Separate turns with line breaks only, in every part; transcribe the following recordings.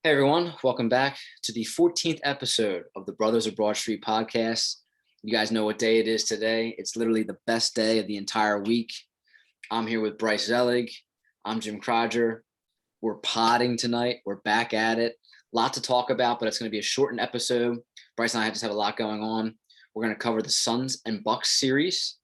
Hey everyone, welcome back to the 14th episode of the Brothers of Broad Street podcast. You guys know what day it is today. It's literally the best day of the entire week. I'm here with Bryce Zelig. I'm Jim Croger. We're podding tonight. We're back at it. Lot to talk about, but it's going to be a shortened episode. Bryce and I just have a lot going on. We're going to cover the Suns and Bucks series.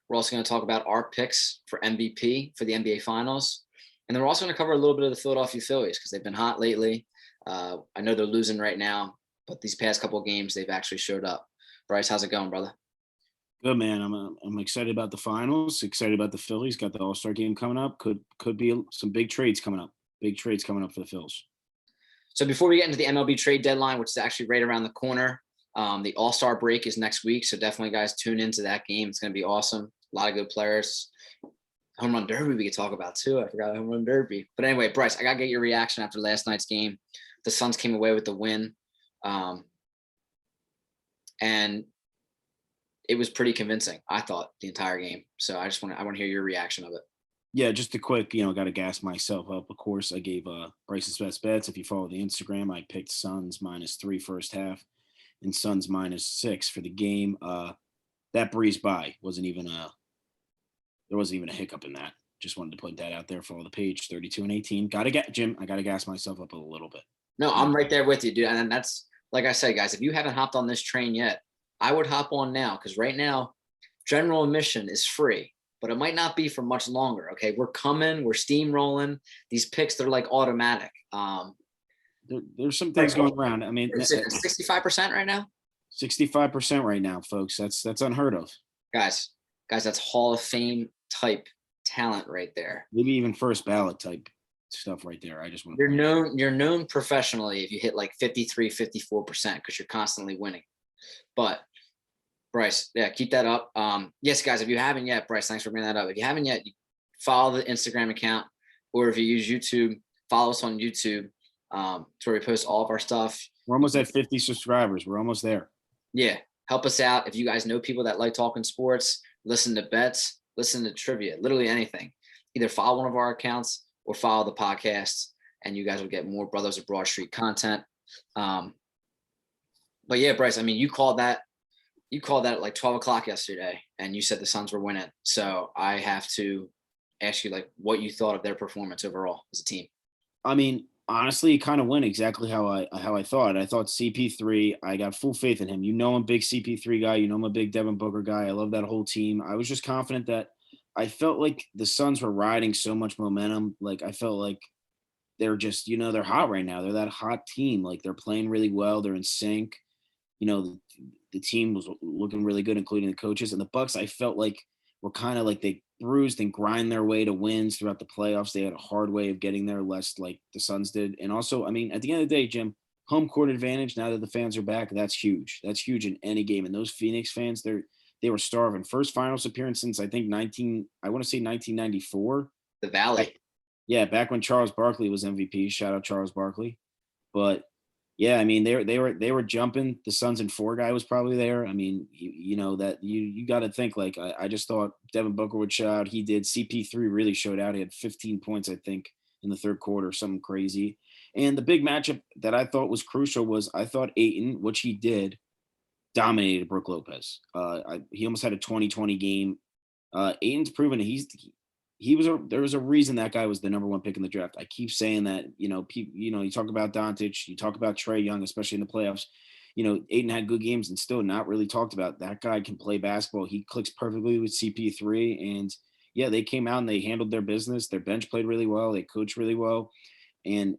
We're also going to talk about our picks for MVP for the NBA Finals. And then we're also going to cover a little bit of the Philadelphia Phillies because they've been hot lately. I know they're losing right now, but these past couple of games, they've actually showed up. Bryce, how's it going, brother?
Good, man. I'm excited about the finals. Excited about the Phillies. Got the All-Star game coming up. Could be some big trades coming up. Big trades coming up for the Phils.
So before we get into the MLB Trade Deadline, which is actually right around the corner, the All-Star break is next week. So definitely, guys, tune into that game. It's going to be awesome. A lot of good players. Home run derby we could talk about too. I forgot home run derby. But anyway, Bryce, I got to get your reaction after last night's game. The Suns came away with the win. And it was pretty convincing, I thought, the entire game. So I want to hear your reaction of it.
Yeah, just a quick, got to gas myself up. Of course, I gave Bryce's best bets. If you follow the Instagram, I picked Suns -3 first half and Suns -6 for the game. That breezed by. There wasn't even a hiccup in that. Just wanted to put that out there. Follow the page, 32-18. Jim, I got to gas myself up a little bit.
No, I'm right there with you, dude. And that's, like I said, guys, if you haven't hopped on this train yet, I would hop on now because right now, general admission is free, but it might not be for much longer. Okay, we're coming, we're steamrolling. These picks, they're like automatic.
There's some things going around. I mean,
65% right now.
65% right now, folks. That's unheard of.
Guys, that's Hall of Fame type talent right there.
Maybe even first ballot type stuff right there. I just want
to you're known professionally if you hit like 53, 54% because you're constantly winning. But Bryce, yeah, keep that up. Yes, guys, if you haven't yet, Bryce, thanks for bringing that up. If you haven't yet, follow the Instagram account, or if you use YouTube, follow us on YouTube. It's where we post all of our stuff.
We're almost at 50 subscribers. We're almost there.
Yeah, help us out. If you guys know people that like talking sports, listen to bets, listen to trivia, literally anything. Either follow one of our accounts or follow the podcast, and you guys will get more Brothers of Broad Street content. But yeah, Bryce, I mean, you called that at like 12 o'clock yesterday, and you said the Suns were winning. So I have to ask you, like, what you thought of their performance overall as a team.
I mean, honestly, it kind of went exactly how I thought. I thought CP3, I got full faith in him. I'm a big CP3 guy. I'm a big Devin Booker guy. I love that whole team. I was just confident that I felt like the Suns were riding so much momentum. Like, I felt like they're just, they're hot right now. They're that hot team. Like, they're playing really well. They're in sync. The team was looking really good, including the coaches. And the Bucks, I felt like were kind of like they bruised and grind their way to wins throughout the playoffs. They had a hard way of getting there, less like the Suns did. And also, I mean, at the end of the day, Jim, home court advantage, now that the fans are back, that's huge. That's huge in any game. And those Phoenix fans, they were starving. First finals appearance since, I think, 1994.
The Valley.
Yeah, back when Charles Barkley was MVP. Shout out Charles Barkley. But yeah, I mean, they were jumping. The Suns and 4 guy was probably there. I mean, you got to think, like, I just thought Devin Booker would show out. He did. CP3 really showed out. He had 15 points, I think, in the third quarter, something crazy. And the big matchup that I thought was crucial was I thought Ayton, which he did, dominated Brook Lopez. He almost had a 20-20 game. Ayton's proven there was a reason that guy was the number 1 pick in the draft. I keep saying that, you talk about Doncic, you talk about Trae Young, especially in the playoffs. Ayton had good games and still not really talked about. That guy can play basketball. He clicks perfectly with CP3. And yeah, they came out and they handled their business. Their bench played really well. They coached really well. And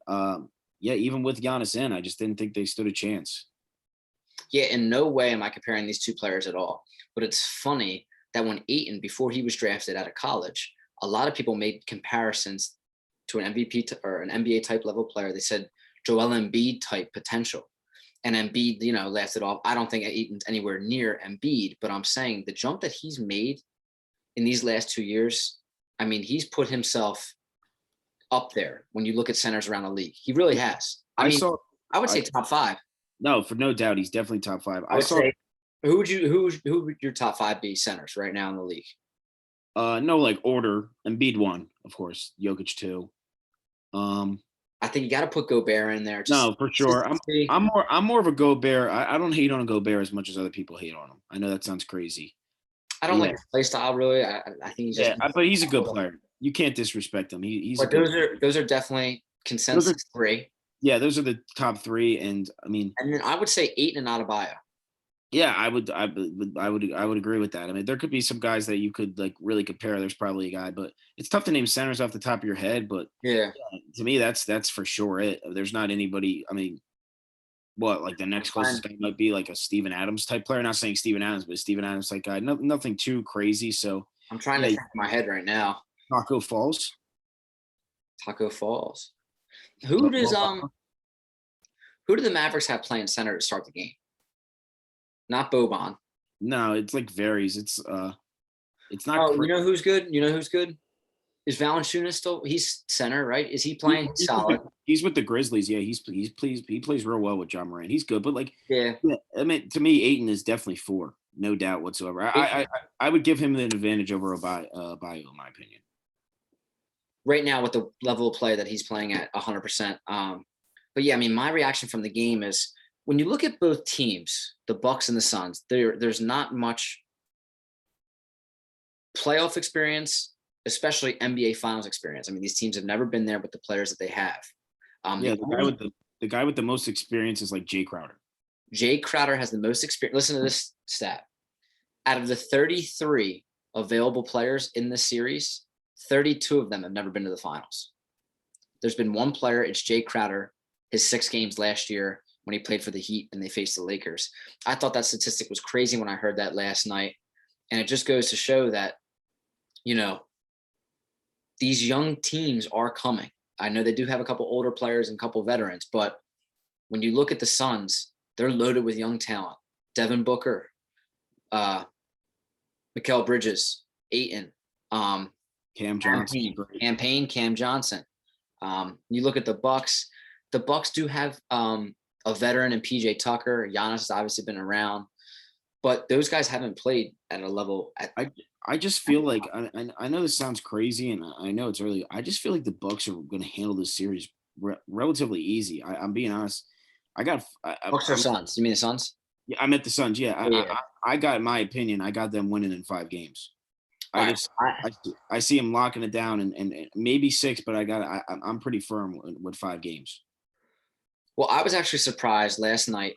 even with Giannis in, I just didn't think they stood a chance.
Yeah, in no way am I comparing these two players at all. But it's funny that when Ayton, before he was drafted out of college, a lot of people made comparisons to an MVP or an NBA type level player. They said Joel Embiid type potential, and Embiid, lasted off. I don't think Ayton's anywhere near Embiid, but I'm saying the jump that he's made in these last 2 years, I mean, he's put himself up there when you look at centers around the league. He really has. I would say top 5.
No, for no doubt, he's definitely top 5.
Who would your top 5 be centers right now in the league?
No, like order. Embiid 1, of course. Jokic 2.
I think you got to put Gobert in there. Just
No, for sure.
consistency.
I'm more of a Gobert. I don't hate on Gobert as much as other people hate on him. I know that sounds crazy,
I
but
don't
yeah,
like his play style really. I think he's just.
but he's a good player. You can't disrespect him. He's a
But
good.
those are definitely
Those are
consensus three.
yeah, those are the top three, and I mean,
And then I would say Ayton and Adebayo.
yeah, I would agree with that. I mean, there could be some guys that you could like really compare. There's probably a guy, but it's tough to name centers off the top of your head. But
Yeah.
yeah, to me, that's for sure it. There's not anybody. I mean, what like the next
Fine.
closest guy might be like a Steven Adams type player. Not saying Steven Adams, but Steven Adams type guy. Nothing too crazy. So
I'm trying to
yeah,
think in my head right now.
Taco Falls.
Taco Falls. Who does who do the Mavericks have playing center to start the game? Not Boban.
No, it's like varies. It's not
Oh, you
crazy.
know who's good? You know who's good? Is Valanciunas still? He's center, right? Is he playing solid?
He's with the Grizzlies. Yeah, he plays real well with John Moran. He's good, but like,
Yeah.
yeah, I mean, to me, Aiton is definitely four, no doubt whatsoever. I would give him an advantage over a bio, in my opinion.
Right now with the level of play that he's playing at 100%. But yeah, I mean, my reaction from the game is when you look at both teams, the Bucks and the Suns, there's not much playoff experience, especially NBA Finals experience. I mean, these teams have never been there with the players that they have.
Yeah, the guy with the most experience is like Jay Crowder.
Jay Crowder has the most experience. Listen to this stat. Out of the 33 available players in this series, 32 of them have never been to the finals. There's been one player, it's Jay Crowder, his 6 games last year when he played for the Heat and they faced the Lakers. I thought that statistic was crazy when I heard that last night. And it just goes to show that, you know, these young teams are coming. I know they do have a couple older players and a couple veterans, but when you look at the Suns, they're loaded with young talent. Devin Booker, Mikal Bridges, Ayton,
Cam Johnson,
Cam Johnson. You look at the Bucks. The Bucks do have a veteran in PJ Tucker. Giannis has obviously been around, but those guys haven't played at a level.
I just feel like I know this sounds crazy, and I know it's early. I just feel like the Bucks are going to handle this series relatively easy. I'm being honest.
Bucks or Suns? You mean the Suns?
Yeah, I meant the Suns. Yeah,
Yeah.
I got my opinion. I got them winning in 5 games.
All right.
I see them locking it down and maybe 6, but I'm pretty firm with 5 games.
Well, I was actually surprised last night.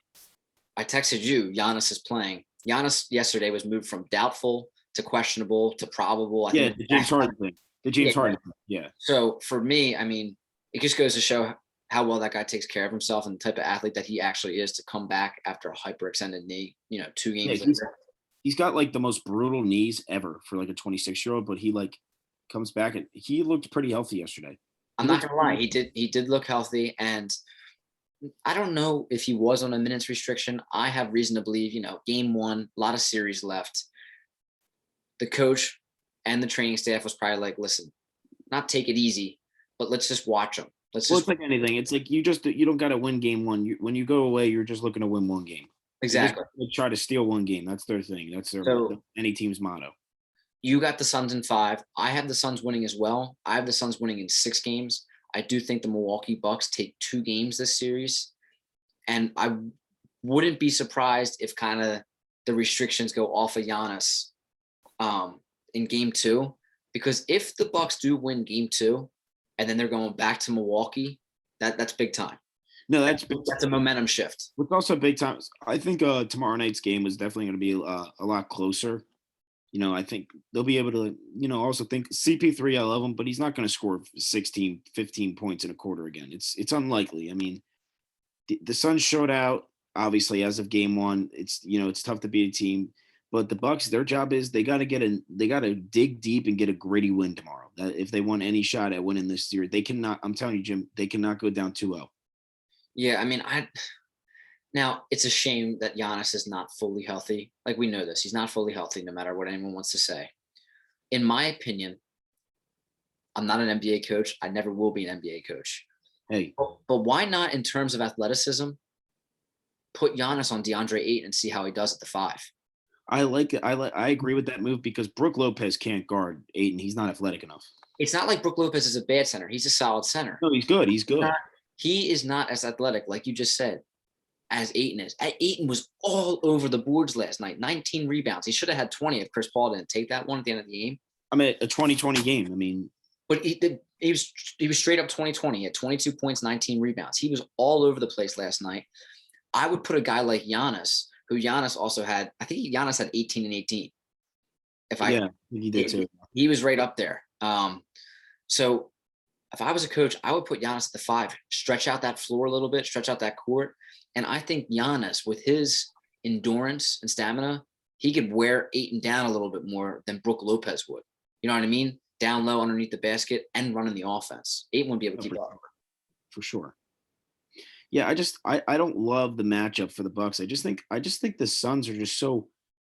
I texted you. Giannis is playing. Giannis yesterday was moved from doubtful to questionable to probable.
Yeah, the James Harden thing. The James Harden thing. Yeah.
So for me, I mean, it just goes to show how well that guy takes care of himself and the type of athlete that he actually is to come back after a hyperextended knee, 2 games later.
He's got like the most brutal knees ever for like a 26-year-old, but he like comes back and he looked pretty healthy yesterday.
I'm not gonna lie, he did look healthy, and I don't know if he was on a minutes restriction. I have reason to believe, game 1, a lot of series left. The coach and the training staff was probably like, listen, not take it easy, but let's just watch him.
It's like anything. It's like you don't got to win game 1. When you go away, you're just looking to win 1 game.
Exactly.
They try to steal 1 game. That's their thing. That's any team's motto.
You got the Suns in 5. I have the Suns winning as well. I have the Suns winning in 6 games. I do think the Milwaukee Bucks take 2 games this series. And I wouldn't be surprised if kind of the restrictions go off of Giannis in game 2. Because if the Bucks do win game 2 and then they're going back to Milwaukee, that's big time.
No, that's
a momentum shift.
What's also big time. I think tomorrow night's game is definitely going to be a lot closer. I think they'll be able to, also think CP3, I love him, but he's not going to score 16, 15 points in a quarter again. It's unlikely. I mean, the Suns showed out, obviously, as of game 1. It's tough to beat a team, but the Bucks, their job is they got to dig deep and get a gritty win tomorrow. That if they want any shot at winning this series, they cannot, I'm telling you, Jim, they cannot go down 2-0.
Yeah, I mean, now it's a shame that Giannis is not fully healthy. Like, we know this. He's not fully healthy no matter what anyone wants to say. In my opinion, I'm not an NBA coach. I never will be an NBA coach.
Hey.
But why not, in terms of athleticism, put Giannis on DeAndre Ayton and see how he does at the 5?
I like it. I agree with that move because Brook Lopez can't guard Ayton. He's not athletic enough.
it's not like Brook Lopez is a bad center. He's a solid center.
No, he's good. He's good.
He is not as athletic, like you just said, as Ayton is. Ayton was all over the boards last night. 19 rebounds. He should have had 20 if Chris Paul didn't take that one at the end of the game.
I mean, a 20-20 game. I mean,
but he was straight up 20-20. He had 22 points, 19 rebounds. He was all over the place last night. I would put a guy like Giannis, who Giannis also had. I think Giannis had 18 and 18.
He did too.
He was right up there. So if I was a coach, I would put Giannis at the 5, stretch out that floor a little bit, stretch out that court. And I think Giannis, with his endurance and stamina, he could wear Ayton down a little bit more than Brook Lopez would. You know what I mean? Down low underneath the basket and running the offense. Ayton wouldn't be able to keep up.
For sure. Yeah, I don't love the matchup for the Bucks. I just think the Suns are just so,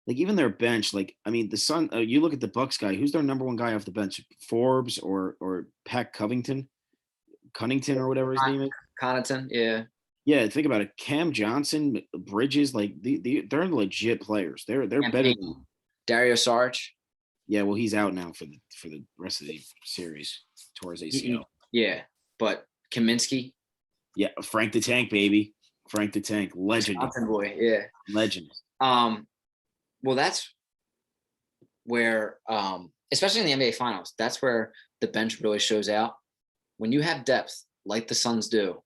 like, even their bench, like, I mean, the Sun, you look at the Bucks guy, who's their number one guy off the bench? Forbes or Pat Cunnington or whatever his name is?
Connaughton, yeah.
Yeah, think about it. Cam Johnson, Bridges, like they're legit players. They're better than
Dario Saric.
Yeah, well, he's out now for the rest of the series towards ACL.
Yeah, but Kaminsky.
Yeah, Frank the Tank, baby. Frank the Tank, legend.
Johnson boy, yeah.
Legend.
Well, that's where, especially in the NBA Finals, that's where the bench really shows out. When you have depth like the Suns do,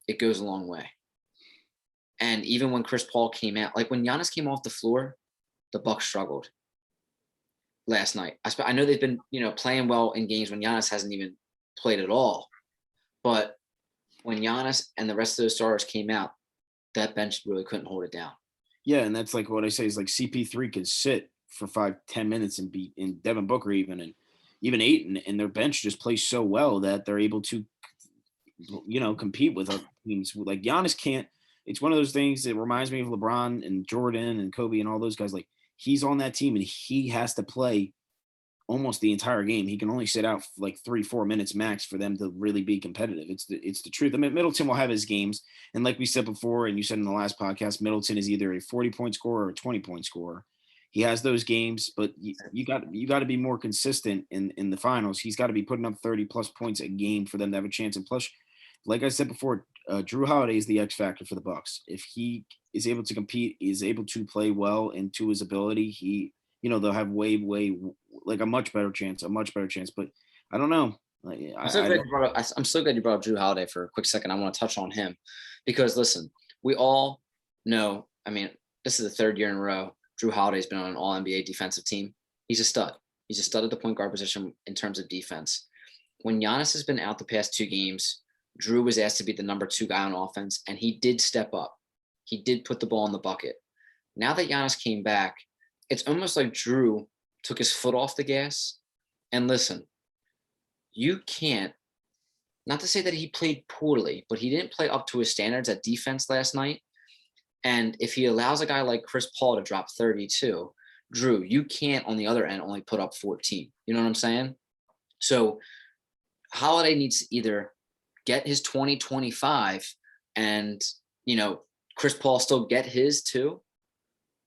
it goes a long way. And even when Chris Paul came out, like when Giannis came off the floor, the Bucks struggled last night. I know they've been, playing well in games when Giannis hasn't even played at all. But when Giannis and the rest of those stars came out, that bench really couldn't hold it down.
Yeah, and that's like what I say is like CP3 could sit for 5-10 minutes and beat in Devin Booker even Ayton, and their bench just plays so well that they're able to, compete with other teams. Like Giannis can't. It's one of those things that reminds me of LeBron and Jordan and Kobe and all those guys. Like he's on that team and he has to play almost the entire game. He can only sit out like 3-4 minutes max for them to really be competitive. It's the truth. I mean, Middleton will have his games. And like we said before, and you said in the last podcast, Middleton is either a 40-point scorer or a 20-point scorer. He has those games, but you got to be more consistent in the finals. He's got to be putting up 30+ points a game for them to have a chance. And plus, like I said before, Drew Holiday is the X factor for the Bucks. If he is able to compete, is able to play well and to his ability, they'll have way like a much better chance. But I don't know.
I'm so glad you brought up Drew Holiday for a quick second. I want to touch on him because listen, we all know. I mean, this is the third year in a row Drew Holiday's been on an All-NBA defensive team. He's a stud. He's a stud at the point guard position in terms of defense. When Giannis has been out the past 2 games, Drew was asked to be the number 2 guy on offense, and he did step up. He did put the ball in the bucket. Now that Giannis came back, it's almost like Drew took his foot off the gas. And listen, you can't, not to say that he played poorly, but he didn't play up to his standards at defense last night. And if he allows a guy like Chris Paul to drop 32, Drew, you can't on the other end only put up 14. You know what I'm saying? So Holiday needs to either get his 20-25 and, Chris Paul still get his too,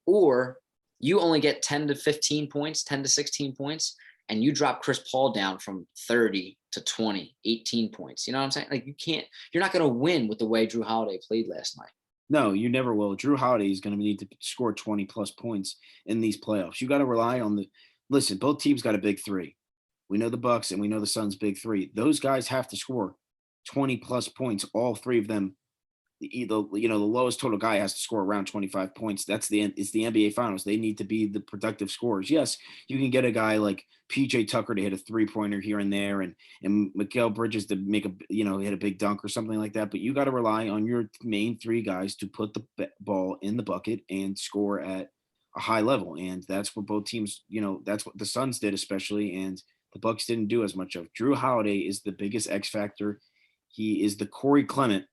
or you only get 10 to 15 points, 10 to 16 points, and you drop Chris Paul down from 30 to 20, 18 points. You know what I'm saying? Like you're not going to win with the way Drew Holiday played last night.
No, you never will. Drew Holiday is going to need to score 20+ points in these playoffs. You got to rely on listen, both teams got a big 3. We know the Bucks and we know the Suns big 3. Those guys have to score 20+ points. All 3 of them. The lowest total guy has to score around 25 points. It's the NBA Finals. They need to be the productive scorers. Yes, you can get a guy like PJ Tucker to hit a 3-pointer here and there, and Mikal Bridges to make hit a big dunk or something like that. But you got to rely on your main 3 guys to put the ball in the bucket and score at a high level. And that's what both teams, that's what the Suns did especially, and the Bucks didn't do as much of. Drew Holiday is the biggest X factor. He is the Corey Clement.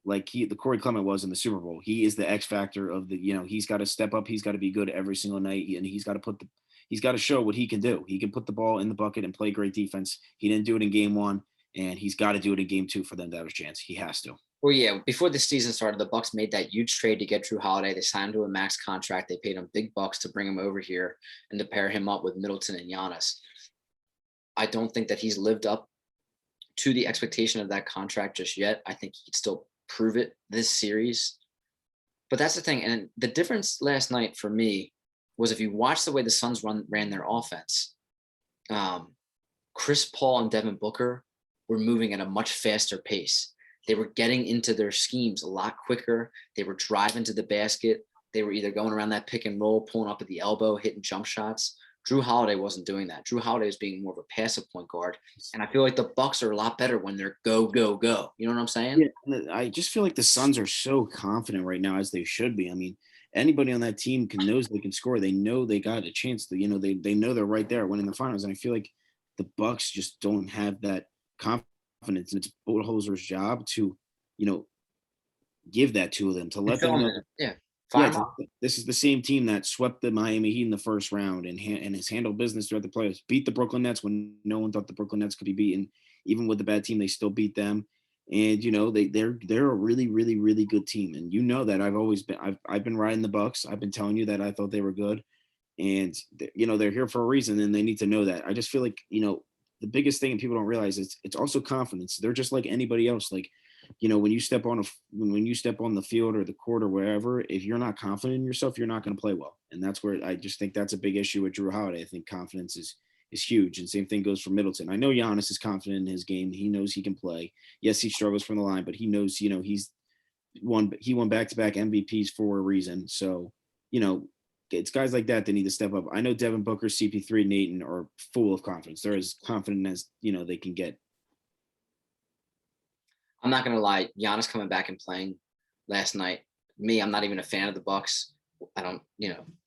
Like the Corey Clement was in the Super Bowl. He is the X factor of he's got to step up. He's got to be good every single night. And he's got to show what he can do. He can put the ball in the bucket and play great defense. He didn't do it in game 1, and he's got to do it in game 2 for them to have a chance. He has to.
Well, yeah, before the season started, the Bucks made that huge trade to get Drew Holiday. They signed him to a max contract. They paid him big bucks to bring him over here and to pair him up with Middleton and Giannis. I don't think that he's lived up to the expectation of that contract just yet. I think he'd still prove it this series. But that's the thing. And the difference last night for me was if you watch the way the Suns ran their offense, um, Chris Paul and Devin Booker were moving at a much faster pace. They were getting into their schemes a lot quicker. They were driving to the basket. They were either going around that pick and roll, pulling up at the elbow, hitting jump shots. Drew Holiday wasn't doing that. Drew Holiday was being more of a passive point guard. And I feel like the Bucks are a lot better when they're go, go, go. You know what I'm saying?
Yeah, I just feel like the Suns are so confident right now, as they should be. I mean, anybody on that team knows they can score. They know they got a chance to, they know they're right there winning the finals. And I feel like the Bucks just don't have that confidence. And it's Budenholzer's job to, you know, give that to them, to let them know.
Yeah.
Yeah, this is the same team that swept the Miami Heat in the first round and has handled business throughout the playoffs. Beat the Brooklyn Nets when no one thought the Brooklyn Nets could be beaten. Even with the bad team, they still beat them. And they're a really, really, really good team. And you know that I've been riding the Bucks. I've been telling you that I thought they were good, and they're here for a reason, and they need to know that. I just feel like the biggest thing, and people don't realize, it's also confidence. They're just like anybody else. Like, when you step on the field or the court or wherever, if you're not confident in yourself, you're not going to play well. And that's where I just think that's a big issue with Drew Holiday. I think confidence is huge. And same thing goes for Middleton. I know Giannis is confident in his game. He knows he can play. Yes, he struggles from the line, but he knows, he won back-to-back MVPs for a reason. So, it's guys like that need to step up. I know Devin Booker, CP3, and Ayton are full of confidence. They're as confident as, they can get.
I'm not gonna lie, Giannis coming back and playing last night. I'm not even a fan of the Bucks. I don't,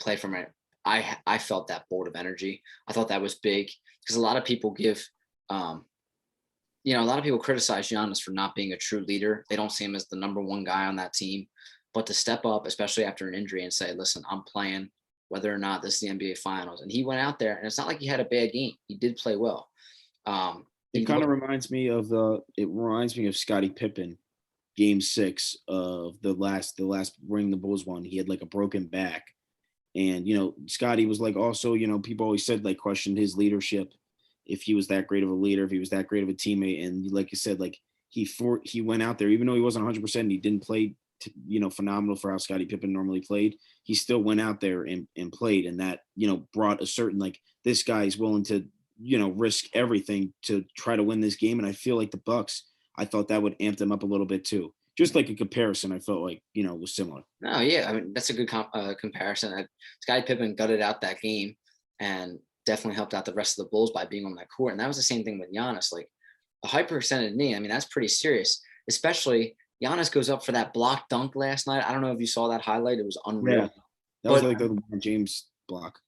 play for my. I felt that bolt of energy. I thought that was big because a lot of people a lot of people criticize Giannis for not being a true leader. They don't see him as the number one guy on that team. But to step up, especially after an injury, and say, "Listen, I'm playing, whether or not this is the NBA Finals," and he went out there, and it's not like he had a bad game. He did play well.
It kind of reminds me of Scottie Pippen, Game 6 of the last ring the Bulls won. He had like a broken back, and Scottie was like, also, people always said, like, questioned his leadership, if he was that great of a leader, if he was that great of a teammate. And like you said, like he went out there, even though he wasn't 100%, he didn't play phenomenal for how Scottie Pippen normally played. He still went out there and played, and that brought a certain, like, this guy is willing to risk everything to try to win this game. And I feel like the Bucks, I thought that would amp them up a little bit too. Just like a comparison, I felt like, was similar.
No, yeah, I mean, that's a good comparison. Scottie Pippen gutted out that game and definitely helped out the rest of the Bulls by being on that court. And that was the same thing with Giannis. Like, a hyperextended knee, I mean, that's pretty serious. Especially Giannis goes up for that block dunk last night. I don't know if you saw that highlight. It was unreal.
Yeah, that was like the LeBron James block.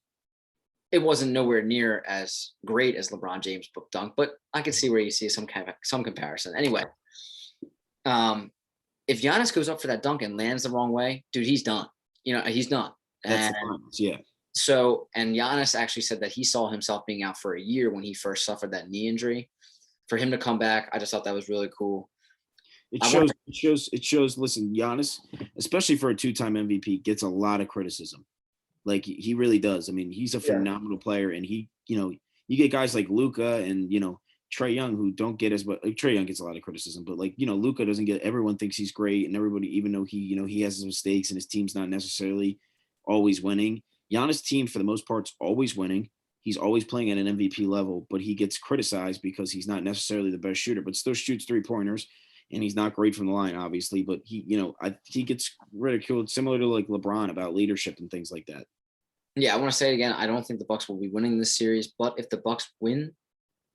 It wasn't nowhere near as great as LeBron James book dunk, but I could see where you see some comparison. Anyway, if Giannis goes up for that dunk and lands the wrong way, dude, he's done. He's done.
That's yeah.
So, and Giannis actually said that he saw himself being out for a year when he first suffered that knee injury. For him to come back, I just thought that was really cool.
It shows. Listen, Giannis, especially for a two-time MVP, gets a lot of criticism. Like, he really does. I mean, he's a phenomenal player, and he, you get guys like Luka and Trae Young who don't get as much. Like, Trae Young gets a lot of criticism, but like Luka doesn't get. Everyone thinks he's great, and everybody, even though he has his mistakes and his team's not necessarily always winning. Giannis' team, for the most part, is always winning. He's always playing at an MVP level, but he gets criticized because he's not necessarily the best shooter, but still shoots 3-pointers. And he's not great from the line, obviously, but he gets ridiculed, similar to like LeBron, about leadership and things like that.
Yeah, I want to say it again. I don't think the Bucks will be winning this series, but if the Bucks win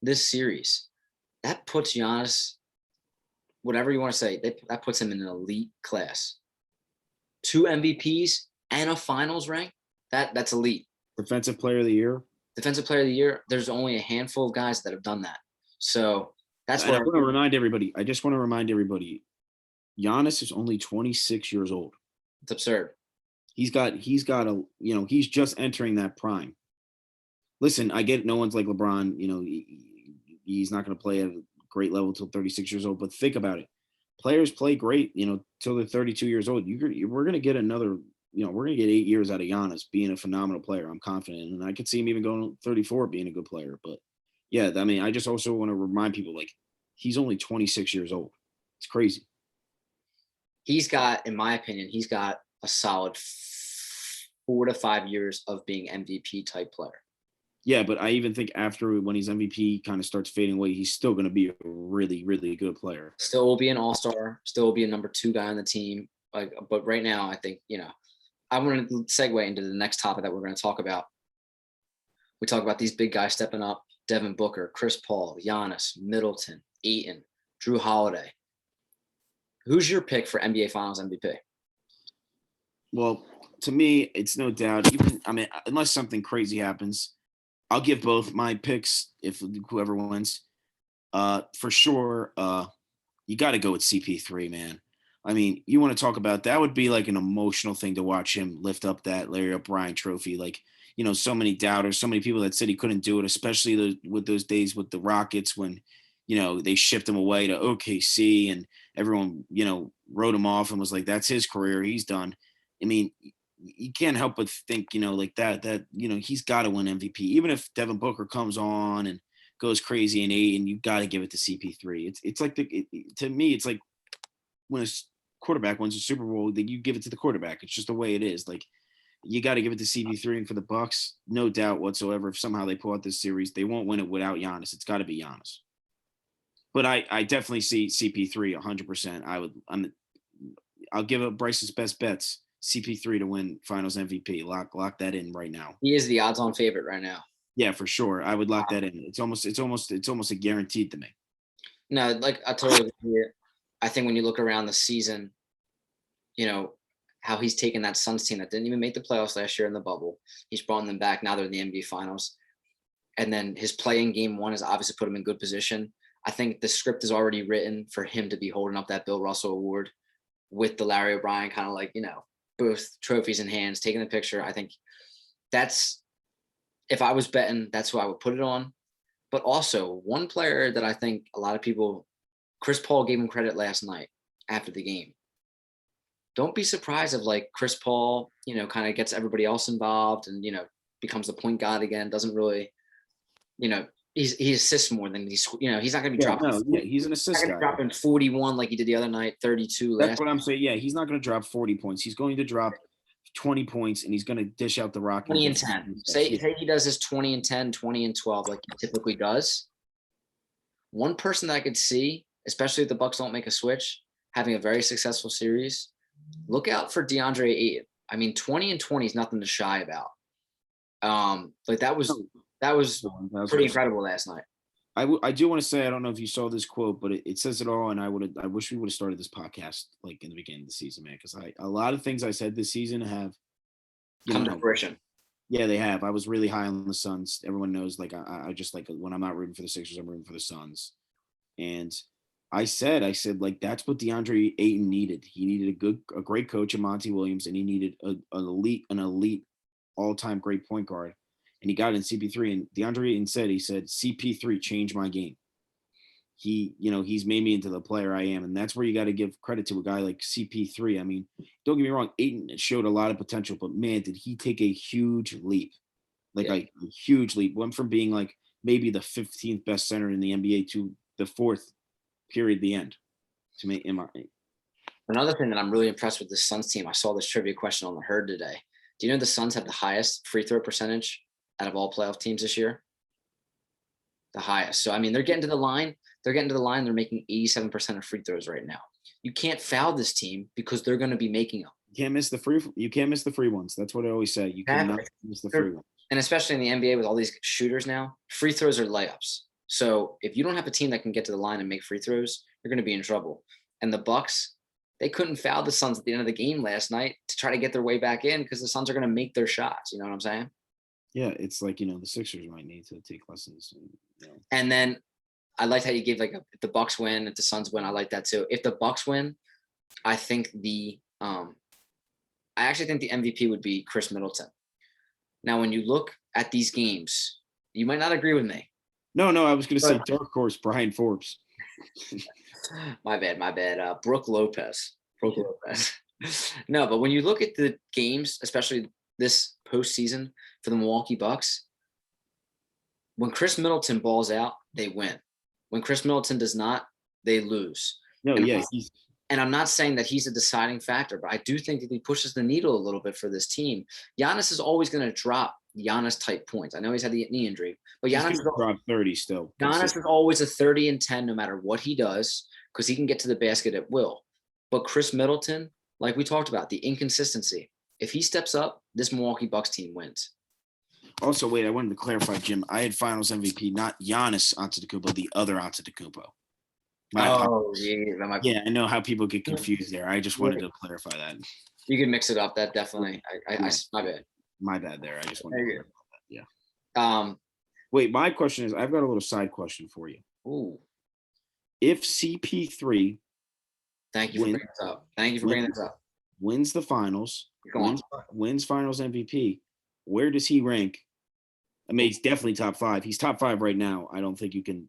this series, that puts Giannis, whatever you want to say, that puts him in an elite class. 2 MVPs and a Finals ring. That's elite.
Defensive Player of the Year.
Defensive Player of the Year. There's only a handful of guys that have done that. So that's
what I want to remind everybody. I just want to remind everybody, Giannis is only 26 years old.
It's absurd.
He's he's just entering that prime. Listen, I get no one's like LeBron. He's not going to play at a great level till 36 years old. But think about it. Players play great, till they're 32 years old. We're going to get another, we're going to get 8 years out of Giannis being a phenomenal player. I'm confident. And I could see him even going 34 being a good player. But, Yeah, I mean, I just also want to remind people like he's only 26 years old. It's crazy.
He's got, in my opinion, he's got a solid 4 to 5 years of being MVP type player.
Yeah, but I even think after when he's MVP kind of starts fading away, he's still going to be a really, really good player.
Still will be an all-star, still will be a number 2 guy on the team. Like, but right now, I think, I want to segue into the next topic that we're going to talk about. We talk about these big guys stepping up: Devin Booker, Chris Paul, Giannis, Middleton, Ayton, Drew Holiday. Who's your pick for NBA Finals MVP?
Well, to me, it's no doubt. Even I mean, unless something crazy happens, I'll give both my picks if whoever wins. For sure, you got to go with CP3, man. I mean, you want to talk about that would be like an emotional thing to watch him lift up that Larry O'Brien trophy. Like, so many doubters, so many people that said he couldn't do it, especially with those days with the Rockets when, they shipped him away to OKC and everyone, wrote him off and was like, that's his career. He's done. I mean, you can't help but think, like that, he's got to win MVP. Even if Devin Booker comes on and goes crazy in 8, and you got to give it to CP3. It's like to me, it's like when a quarterback wins a Super Bowl, that you give it to the quarterback. It's just the way it is. Like, you got to give it to CP3, and for the Bucks, no doubt whatsoever. If somehow they pull out this series, they won't win it without Giannis. It's got to be Giannis. But I definitely see CP3 100%. I'll give up Bryce's best bets. CP3 to win Finals MVP. Lock that in right now.
He is the odds-on favorite right now.
Yeah, for sure. I would lock that in. It's almost a guaranteed to me.
No, like I totally agree. I think when you look around the season, how he's taken that Suns team that didn't even make the playoffs last year in the bubble. He's brought them back. Now they're in the NBA Finals. And then his play in game 1 has obviously put him in good position. I think the script is already written for him to be holding up that Bill Russell Award with the Larry O'Brien kind of like, both trophies in hands, taking the picture. I think that's, if I was betting, that's who I would put it on. But also one player that I think a lot of people, Chris Paul gave him credit last night after the game. Don't be surprised if like Chris Paul, kind of gets everybody else involved and, becomes the point guard again. Doesn't really, he assists more than he's not going to be dropping.
He's an assist guy.
Dropping 41 like he did the other night, 32
That's what I'm saying. Yeah, he's not going to drop 40 points. He's going to drop 20 points, and he's going to dish out the rock.
20 and 10. Say he does his 20 and 10, 20 and 12 like he typically does. One person that I could see, especially if the Bucks don't make a switch, having a very successful series, look out for DeAndre Ayton. I mean, 20 and 20 is nothing to shy about. Like that was pretty incredible last night.
I do want to say, I don't know if you saw this quote, but it says it all. And I wish we would have started this podcast like in the beginning of the season, man, because a lot of things I said this season have
come to fruition.
Yeah, they have. I was really high on the Suns. Everyone knows, like, I just like when I'm not rooting for the Sixers, I'm rooting for the Suns. And I said, like, that's what DeAndre Ayton needed. He needed a great coach in Monty Williams, and he needed an elite, all-time great point guard. And he got it in CP3. And DeAndre Ayton said, CP3 changed my game. He's made me into the player I am. And that's where you got to give credit to a guy like CP3. I mean, don't get me wrong, Ayton showed a lot of potential, but man, did he take a huge leap. Like a huge leap. Went from being like maybe the 15th best center in the NBA to the 4th period, the end. To me,
Another thing that I'm really impressed with the Suns team, I saw this trivia question on the Herd today. Do you know the Suns have the highest free throw percentage out of all playoff teams this year? The highest. So, I mean, they're getting to the line. They're making 87% of free throws right now. You can't foul this team because they're going to be making them.
You can't miss the free ones. That's what I always say. You cannot miss the free ones.
And especially in the NBA with all these shooters now, free throws are layups. So if you don't have a team that can get to the line and make free throws, you're going to be in trouble. And the Bucks, they couldn't foul the Suns at the end of the game last night to try to get their way back in because the Suns are going to make their shots. You know what I'm saying?
Yeah, it's like, the Sixers might need to take lessons.
And then I liked how you gave if the Bucks win, if the Suns win, I like that too. If the Bucks win, I think I actually think the MVP would be Chris Middleton. Now, when you look at these games, you might not agree with me.
No, I was going to say dark horse, Brian Forbes.
My bad. Brooke Lopez. No, but when you look at the games, especially this postseason for the Milwaukee Bucks, when Chris Middleton balls out, they win. When Chris Middleton does not, they lose.
No,
And
yeah,
I'm not saying that he's a deciding factor, but I do think that he pushes the needle a little bit for this team. Giannis is always going to drop Giannis type points. I know he's had the knee injury, but
he's going to drop 30 still.
Giannis is always a 30 and 10 no matter what he does because he can get to the basket at will. But Chris Middleton, like we talked about, the inconsistency. If he steps up, this Milwaukee Bucks team wins.
Also, wait, I wanted to clarify, Jim. I had Finals MVP, not Giannis Antetokounmpo, the other Antetokounmpo. Yeah, I know how people get confused there. I just wanted to clarify that.
You can mix it up. That definitely. My bad.
My bad there. I just wanted to clarify that. Yeah. Wait, my question is, I've got a little side question for you.
Ooh.
If CP3
Thank you for bringing this up. Thank you for bringing this up.
Wins the finals, wins finals MVP, where does he rank? I mean, he's definitely top 5. He's top 5 right now. I don't think you can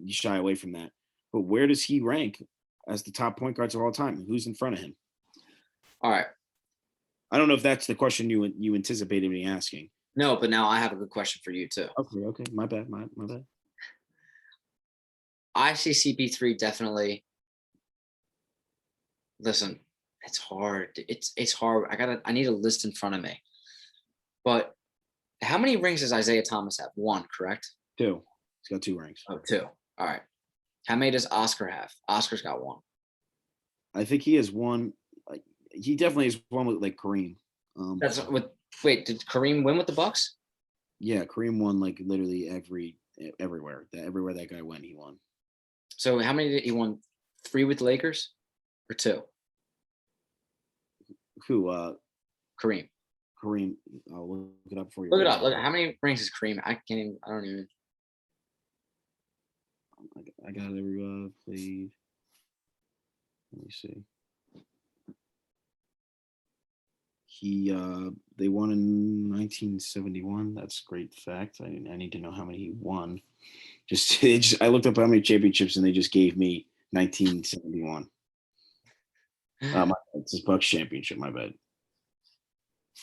shy away from that. But where does he rank as the top point guards of all time? Who's in front of him?
All right.
I don't know if that's the question you anticipated me asking.
No, but now I have a good question for you too.
Okay. My bad. My bad.
I see CP3 definitely. Listen, it's hard. It's hard. I need a list in front of me. But how many rings does Isaiah Thomas have? 1, correct?
2. He's got 2 rings.
Oh, 2. All right. How many does Oscar have? Oscar's got 1.
I think he has 1. He definitely has 1 with like Kareem.
Wait, did Kareem win with the Bucks?
Yeah, Kareem won like literally everywhere. Everywhere that guy went, he won.
So how many did he won? 3 with the Lakers or 2?
Who?
Kareem.
Kareem. I'll look it up for you.
Look it up. Look, how many rings is Kareem? I don't even.
I got it every played. Let me see. They won in 1971. That's a great fact. I need to know how many he won. I looked up how many championships and they just gave me 1971. It's his Bucks championship. My bad.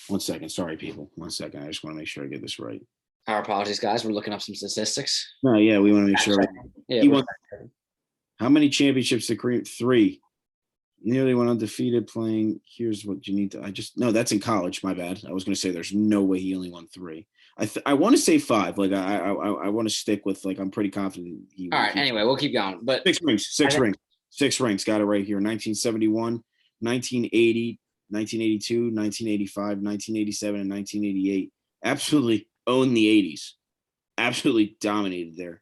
1 second. Sorry, people. 1 second. I just want to make sure I get this right.
Our apologies, guys. We're looking up some statistics.
No, yeah, we want to make sure.
He won.
How many championships did Kareem? 3. Nearly went undefeated playing. Here's what you need to. No, that's in college. My bad. I was going to say there's no way he only won 3. I want to say 5. Like I want to stick with like I'm pretty confident.
All right. Anyway, we'll keep going. But
6 rings. 6 rings. Got it right here. 1971, 1980, 1982, 1985, 1987, and 1988. Absolutely owned the 80s. Absolutely dominated there.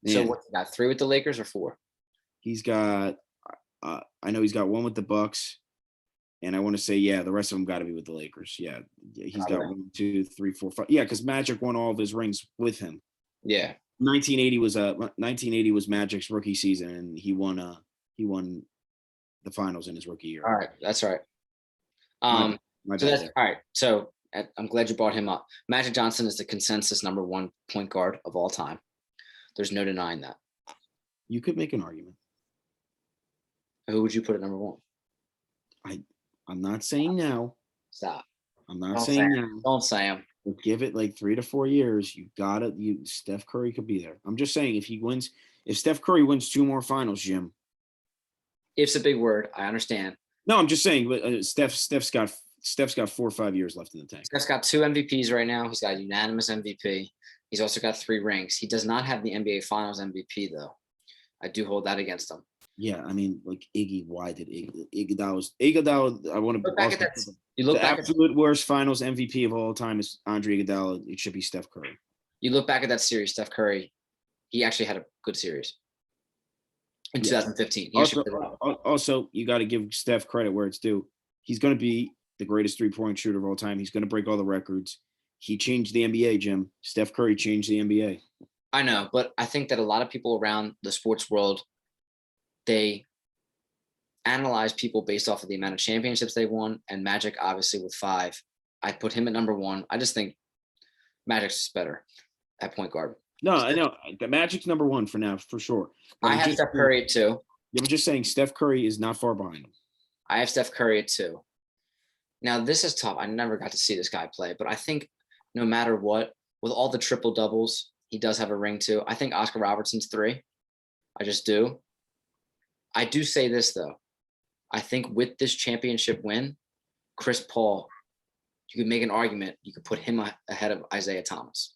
Man.
So what's he got? 3 with the Lakers or 4?
He's got. I know he's got 1 with the Bucks, and I want to say the rest of them got to be with the Lakers. Yeah, he's got 1, 2, 3, 4, 5. Yeah, because Magic won all of his rings with him.
Yeah.
1980 was Magic's rookie season, and he won the finals in his rookie year.
All right, that's right. So that's all right. So I'm glad you brought him up. Magic Johnson is the consensus number 1 point guard of all time. There's no denying that.
You could make an argument.
Who would you put at number 1?
I'm not saying now.
Stop.
I'm not saying now.
Don't say him.
But give it like 3 to 4 years. Steph Curry could be there. I'm just saying if Steph Curry wins 2 more finals, Jim.
If's a big word. I understand.
No, I'm just saying. But Steph's got 4 or 5 years left in the tank.
Steph's got 2 MVPs right now. He's got a unanimous MVP. He's also got 3 rings. He does not have the NBA Finals MVP though. I do hold that against him.
Yeah, I mean, like Iggy. Why did Iguodala? I want to
look back at that. You look back
absolute worst Finals MVP of all time is Andre Iguodala. It should be Steph Curry.
You look back at that series, Steph Curry. He actually had a good series in 2015.
Also, you got to give Steph credit where it's due. He's going to be the greatest 3-point shooter of all time. He's going to break all the records. He changed the NBA, Jim. Steph Curry changed the NBA.
I know, but I think that a lot of people around the sports world, they analyze people based off of the amount of championships they won, and Magic obviously with 5. I put him at number 1. I just think Magic's just better at point guard.
No, I know. The Magic's number 1 for now, for sure.
But I have Steph Curry at 2.
Yeah, I'm just saying Steph Curry is not far behind him.
I have Steph Curry at 2. Now, this is tough. I never got to see this guy play, but I think no matter what, with all the triple doubles, He does have a ring too. I think Oscar Robertson's 3. I just do. I do say this though. I think with this championship win, Chris Paul, you could make an argument. You could put him ahead of Isaiah Thomas.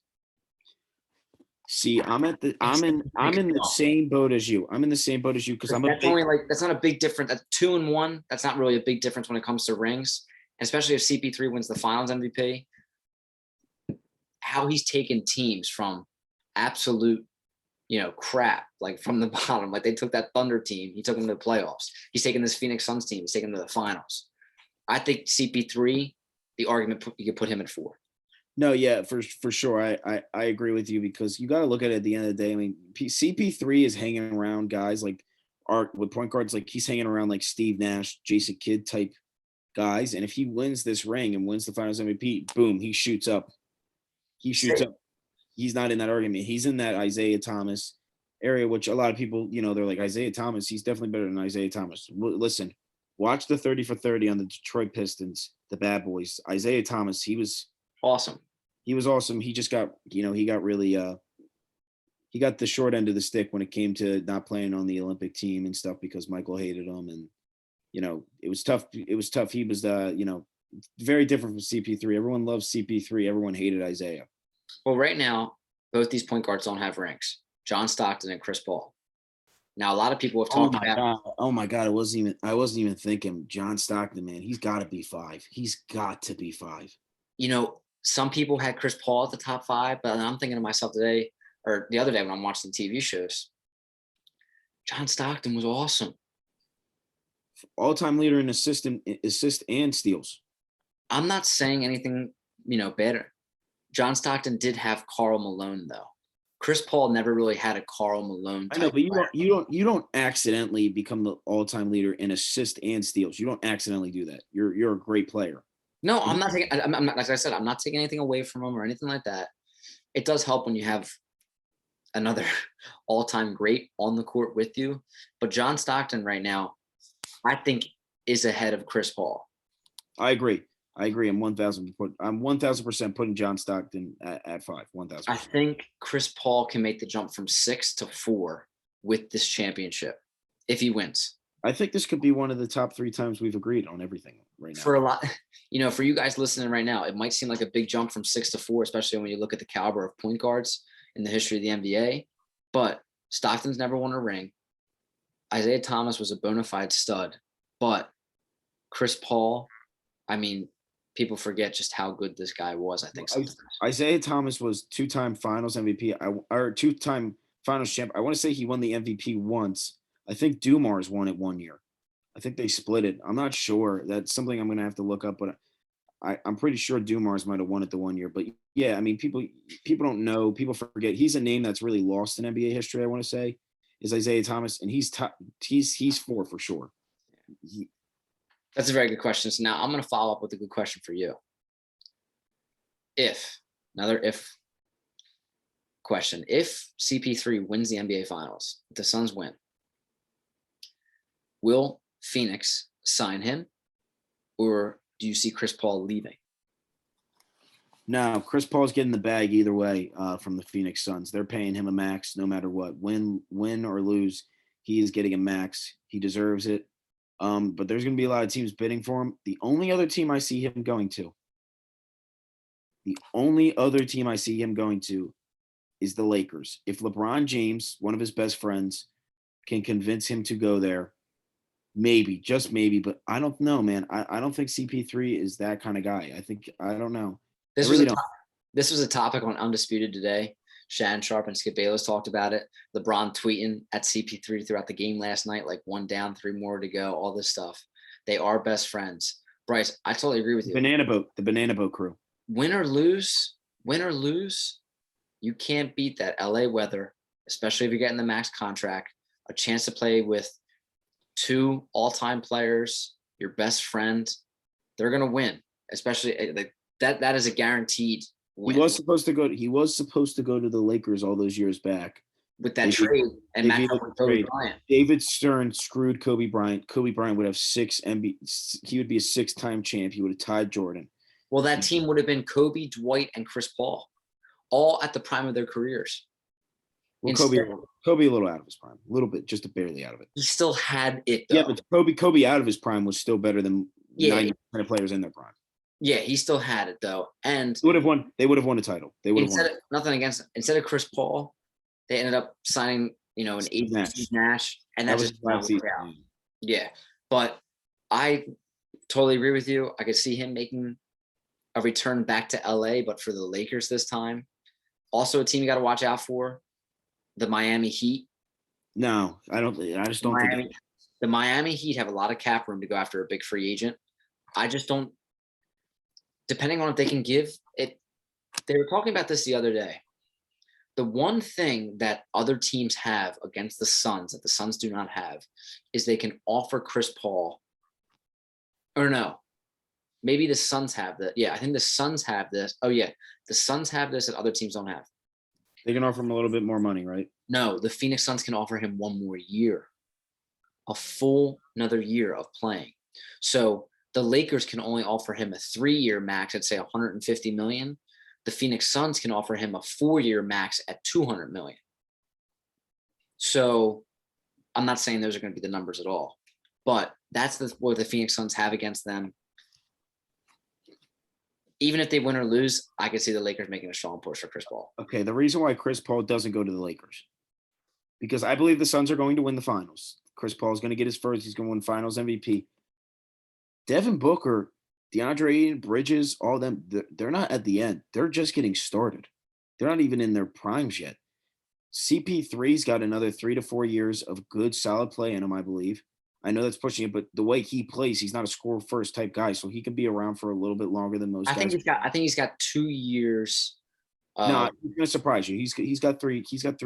See, I'm in the same boat as you. I'm in the same boat as you because
that's not a big difference. That's 2 and 1. That's not really a big difference when it comes to rings, especially if CP3 wins the Finals MVP. How he's taken teams from absolute, crap, like from the bottom. Like they took that Thunder team, he took them to the playoffs. He's taken this Phoenix Suns team, he's taken them to the finals. I think CP3, the argument you could put him at 4.
No, yeah, for sure. I agree with you because you got to look at it at the end of the day. I mean, CP3 is hanging around guys like with point guards, like he's hanging around like Steve Nash, Jason Kidd type guys. And if he wins this ring and wins the Finals MVP, boom, he shoots up. He's not in that argument. He's in that Isaiah Thomas area, which a lot of people, they're like, Isaiah Thomas, he's definitely better than Isaiah Thomas. Listen, watch the 30 for 30 on the Detroit Pistons, the bad boys. Isaiah Thomas, he was
awesome.
He was awesome. He just got, he got really, he got the short end of the stick when it came to not playing on the Olympic team and stuff because Michael hated him. And, it was tough. He was, very different from CP3. Everyone loves CP3. Everyone hated Isaiah.
Well, right now, both these point guards don't have rings. John Stockton and Chris Paul. Now, a lot of people have talked about.
Oh my God! I wasn't even thinking John Stockton. Man, he's got to be 5. He's got to be 5.
Some people had Chris Paul at the top 5, but I'm thinking to myself today or the other day when I'm watching TV shows, John Stockton was awesome.
All-time leader in assist and steals.
I'm not saying anything, better. John Stockton did have Karl Malone though. Chris Paul never really had a Karl Malone.
I know, but you don't accidentally become the all-time leader in assist and steals. You don't accidentally do that. You're a great player.
No, I'm not taking. I'm not, like I said, I'm not taking anything away from him or anything like that. It does help when you have another all-time great on the court with you. But John Stockton right now, I think, is ahead of Chris Paul.
I agree. I'm 1,000% putting John Stockton at 5. 1,000%.
I think Chris Paul can make the jump from 6 to 4 with this championship if he wins.
I think this could be one of the top 3 times we've agreed on everything right now.
For a lot, for you guys listening right now, it might seem like a big jump from 6 to 4, especially when you look at the caliber of point guards in the history of the NBA. But Stockton's never won a ring. Isaiah Thomas was a bona fide stud. But Chris Paul, people forget just how good this guy was, I think. Sometimes.
Isaiah Thomas was 2-time Finals MVP, or 2-time Finals champ. I want to say he won the MVP once. I think Dumars won it one year. I think they split it. I'm not sure. That's something I'm going to have to look up, but I'm pretty sure Dumars might have won it the one year. But yeah, people don't know. People forget. He's a name that's really lost in NBA history, I want to say, is Isaiah Thomas, and he's 4 for sure.
That's a very good question. So now I'm going to follow up with a good question for you. Another if question. If CP3 wins the NBA Finals, if the Suns win, will Phoenix sign him, or do you see Chris Paul leaving?
No, Chris Paul's getting the bag either way from the Phoenix Suns. They're paying him a max no matter what. Win or lose, he is getting a max. He deserves it. But there's going to be a lot of teams bidding for him. The only other team I see him going to is the Lakers. If LeBron James, one of his best friends, can convince him to go there, maybe, just maybe, but I don't know, man. I don't think CP3 is that kind of guy. I don't know.
This was a topic on Undisputed today. Shannon Sharp and Skip Bayless talked about it. LeBron tweeting at CP3 throughout the game last night, like 1 down, 3 more to go, all this stuff. They are best friends. Bryce, I totally agree with you.
The Banana Boat crew.
Win or lose, you can't beat that LA weather, especially if you're getting the max contract, a chance to play with 2 all-time players, your best friend. They're going to win, especially that is a guaranteed win.
He was supposed to go to the Lakers all those years back
with that trade and match up with Kobe Bryant.
David Stern screwed Kobe Bryant. Kobe Bryant would have 6 NBA. He would be a 6-time champ. He would have tied Jordan.
Well, that team would have been Kobe, Dwight, and Chris Paul. all at the prime of their careers.
Well,
Instead,
Kobe a little out of his prime, a little bit, just barely out of it.
he still had it though.
Yeah, but Kobe out of his prime was still better than 90% of players in their prime.
Yeah, he still had it though, and
they would have won a title. They would have won.
Nothing against instead of Chris Paul, they ended up signing an agent, Steve Nash, and that just did not work out. Yeah, but I totally agree with you. I could see him making a return back to LA, but for the Lakers this time. Also, a team you got to watch out for, the Miami Heat.
No, I don't. I just don't think
the Miami Heat have a lot of cap room to go after a big free agent. I just don't. Depending on what they can give it, they were talking about this the other day. The one thing that other teams have against the Suns that the Suns do not have is they can offer Chris Paul. Or no, maybe the Suns have that. Yeah, I think the Suns have this. Oh yeah, the Suns have this that other teams don't have.
They can offer him a little bit more money, right?
No, the Phoenix Suns can offer him one more year, a full another year of playing. So the Lakers can only offer him a 3-year max at say 150 million. The Phoenix Suns can offer him a 4-year max at 200 million. So I'm not saying those are going to be the numbers at all, but that's what the Phoenix Suns have against them. Even if they win or lose, I could see the Lakers making a strong push for Chris Paul.
Okay, the reason why Chris Paul doesn't go to the Lakers, because I believe the Suns are going to win the finals. Chris Paul is going to get his first. He's going to win Finals MVP. Devin Booker, DeAndre Ayton, Bridges, all of them, they're not at the end. They're just getting started. They're not even in their primes yet. CP3's got another 3 to 4 years of good, solid play in him, I believe. I know that's pushing it, but the way he plays, he's not a score first type guy, so he can be around for a little bit longer than most guys.
I think he's got 2 years.
No, he's gonna surprise you. He's got 3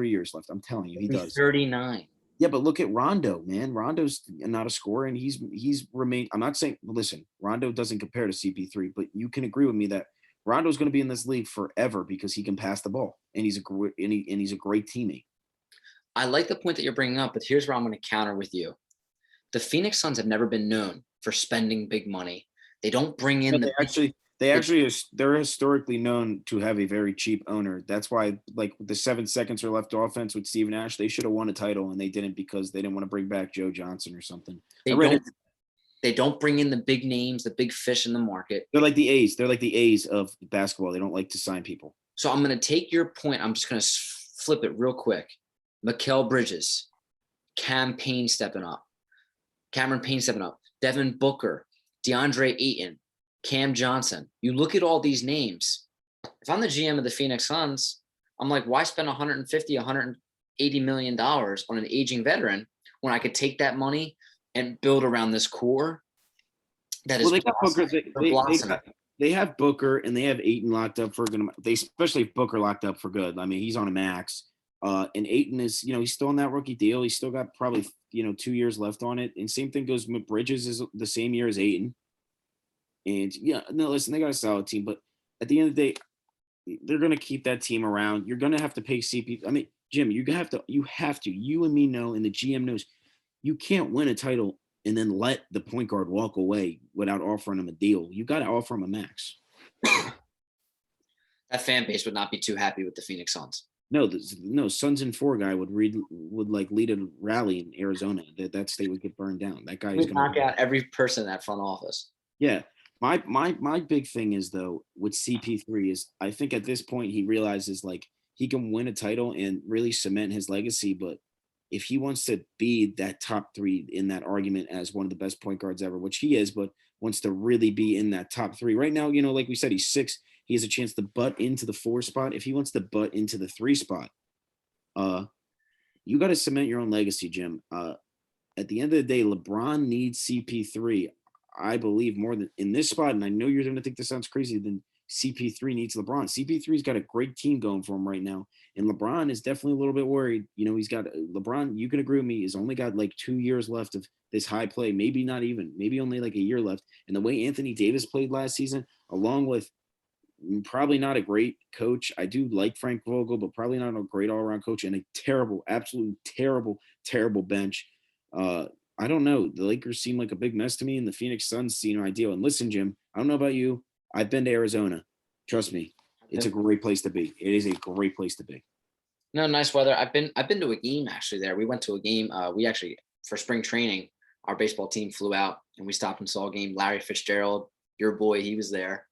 years left. I'm telling you, he does.
39.
Yeah, but look at Rondo, man. Rondo's not a scorer, and he's remained. I'm not saying. Listen, Rondo doesn't compare to CP3, but you can agree with me that Rondo's going to be in this league forever because he can pass the ball, and he's a great teammate.
I like the point that you're bringing up, but here's where I'm going to counter with you. The Phoenix Suns have never been known for spending big money. They don't bring in
they're historically known to have a very cheap owner. That's why, like, the 7 seconds or left offense with Steve Nash, they should have won a title, and they didn't because they didn't want to bring back Joe Johnson or something.
They don't bring in the big names, the big fish in the market.
They're like the A's. They're like the A's of basketball. They don't like to sign people.
So I'm going to take your point. I'm just going to flip it real quick. Mikal Bridges, Cameron Payne stepping up, Devin Booker, DeAndre Ayton, Cam Johnson. You look at all these names. If I'm the GM of the Phoenix Suns, I'm like, why spend $150, $180 million on an aging veteran when I could take that money and build around this core that is
they have Booker and they have Ayton locked up for especially if Booker locked up for good. I mean, he's on a max. And Ayton is, he's still on that rookie deal. He's still got probably, 2 years left on it. And same thing goes with Bridges is the same year as Ayton. And listen, they got a solid team, but at the end of the day, they're going to keep that team around. You're going to have to pay CP. I mean, Jim, you and me know, and the GM knows, you can't win a title and then let the point guard walk away without offering him a deal. You got to offer him a max.
That fan base would not be too happy with the Phoenix Suns.
No, Suns and 4 guy would lead a rally in Arizona. That state would get burned down. That guy is going to
knock out every person in that front office.
Yeah. My big thing is, though, with CP3 is I think at this point he realizes, like, he can win a title and really cement his legacy. But if he wants to be that top 3 in that argument as one of the best point guards ever, which he is, but wants to really be in that top 3 right now, like we said, he's 6. He has a chance to butt into the 4 spot. If he wants to butt into the 3 spot, you got to cement your own legacy, Jim. At the end of the day, LeBron needs CP3. I believe more than in this spot, and I know you're going to think this sounds crazy, than CP3 needs LeBron. CP3's got a great team going for him right now, and LeBron is definitely a little bit worried. He's got LeBron, you can agree with me, has only got like 2 years left of this high play, maybe only like a year left. And the way Anthony Davis played last season, along with probably not a great coach. I do like Frank Vogel, but probably not a great all-around coach, and a terrible, absolutely terrible bench. I don't know. The Lakers seem like a big mess to me, and the Phoenix Suns seem ideal. And listen, Jim, I don't know about you. I've been to Arizona. Trust me. It's a great place to be. It is a great place to be.
No, nice weather. I've been to a game actually there. We went to a game. We actually, for spring training, our baseball team flew out and we stopped and saw a game. Larry Fitzgerald, your boy, he was there.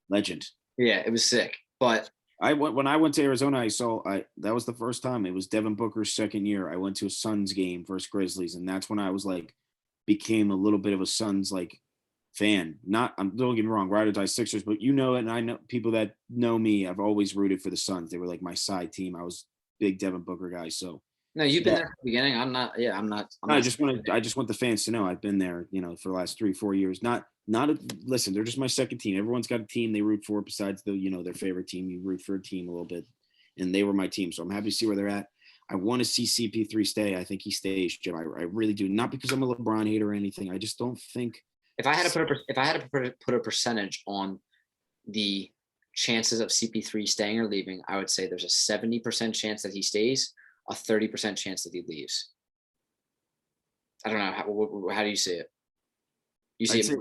Legend.
Yeah, it was sick. But
when I went to Arizona, that was the first time. It was Devin Booker's second year. I went to a Suns game versus Grizzlies, and that's when I was like, became a little bit of a Suns like fan. Don't get me wrong, ride or die Sixers, but you know it, and I know people that know me. I've always rooted for the Suns. They were like my side team. I was big Devin Booker guy. So
no, you've been there from the beginning. I'm not. Yeah, I'm not.
I just want the fans to know I've been there. For the last 3-4 years. Listen, they're just my second team. Everyone's got a team they root for besides their favorite team. You root for a team a little bit, and they were my team. So I'm happy to see where they're at. I want to see CP3 stay. I think he stays, Jim. I really do. Not because I'm a LeBron hater or anything. I just don't think.
If I had to put a percentage on the chances of CP3 staying or leaving, I would say there's a 70% chance that he stays, a 30% chance that he leaves. I don't know. How do you see it? You see it?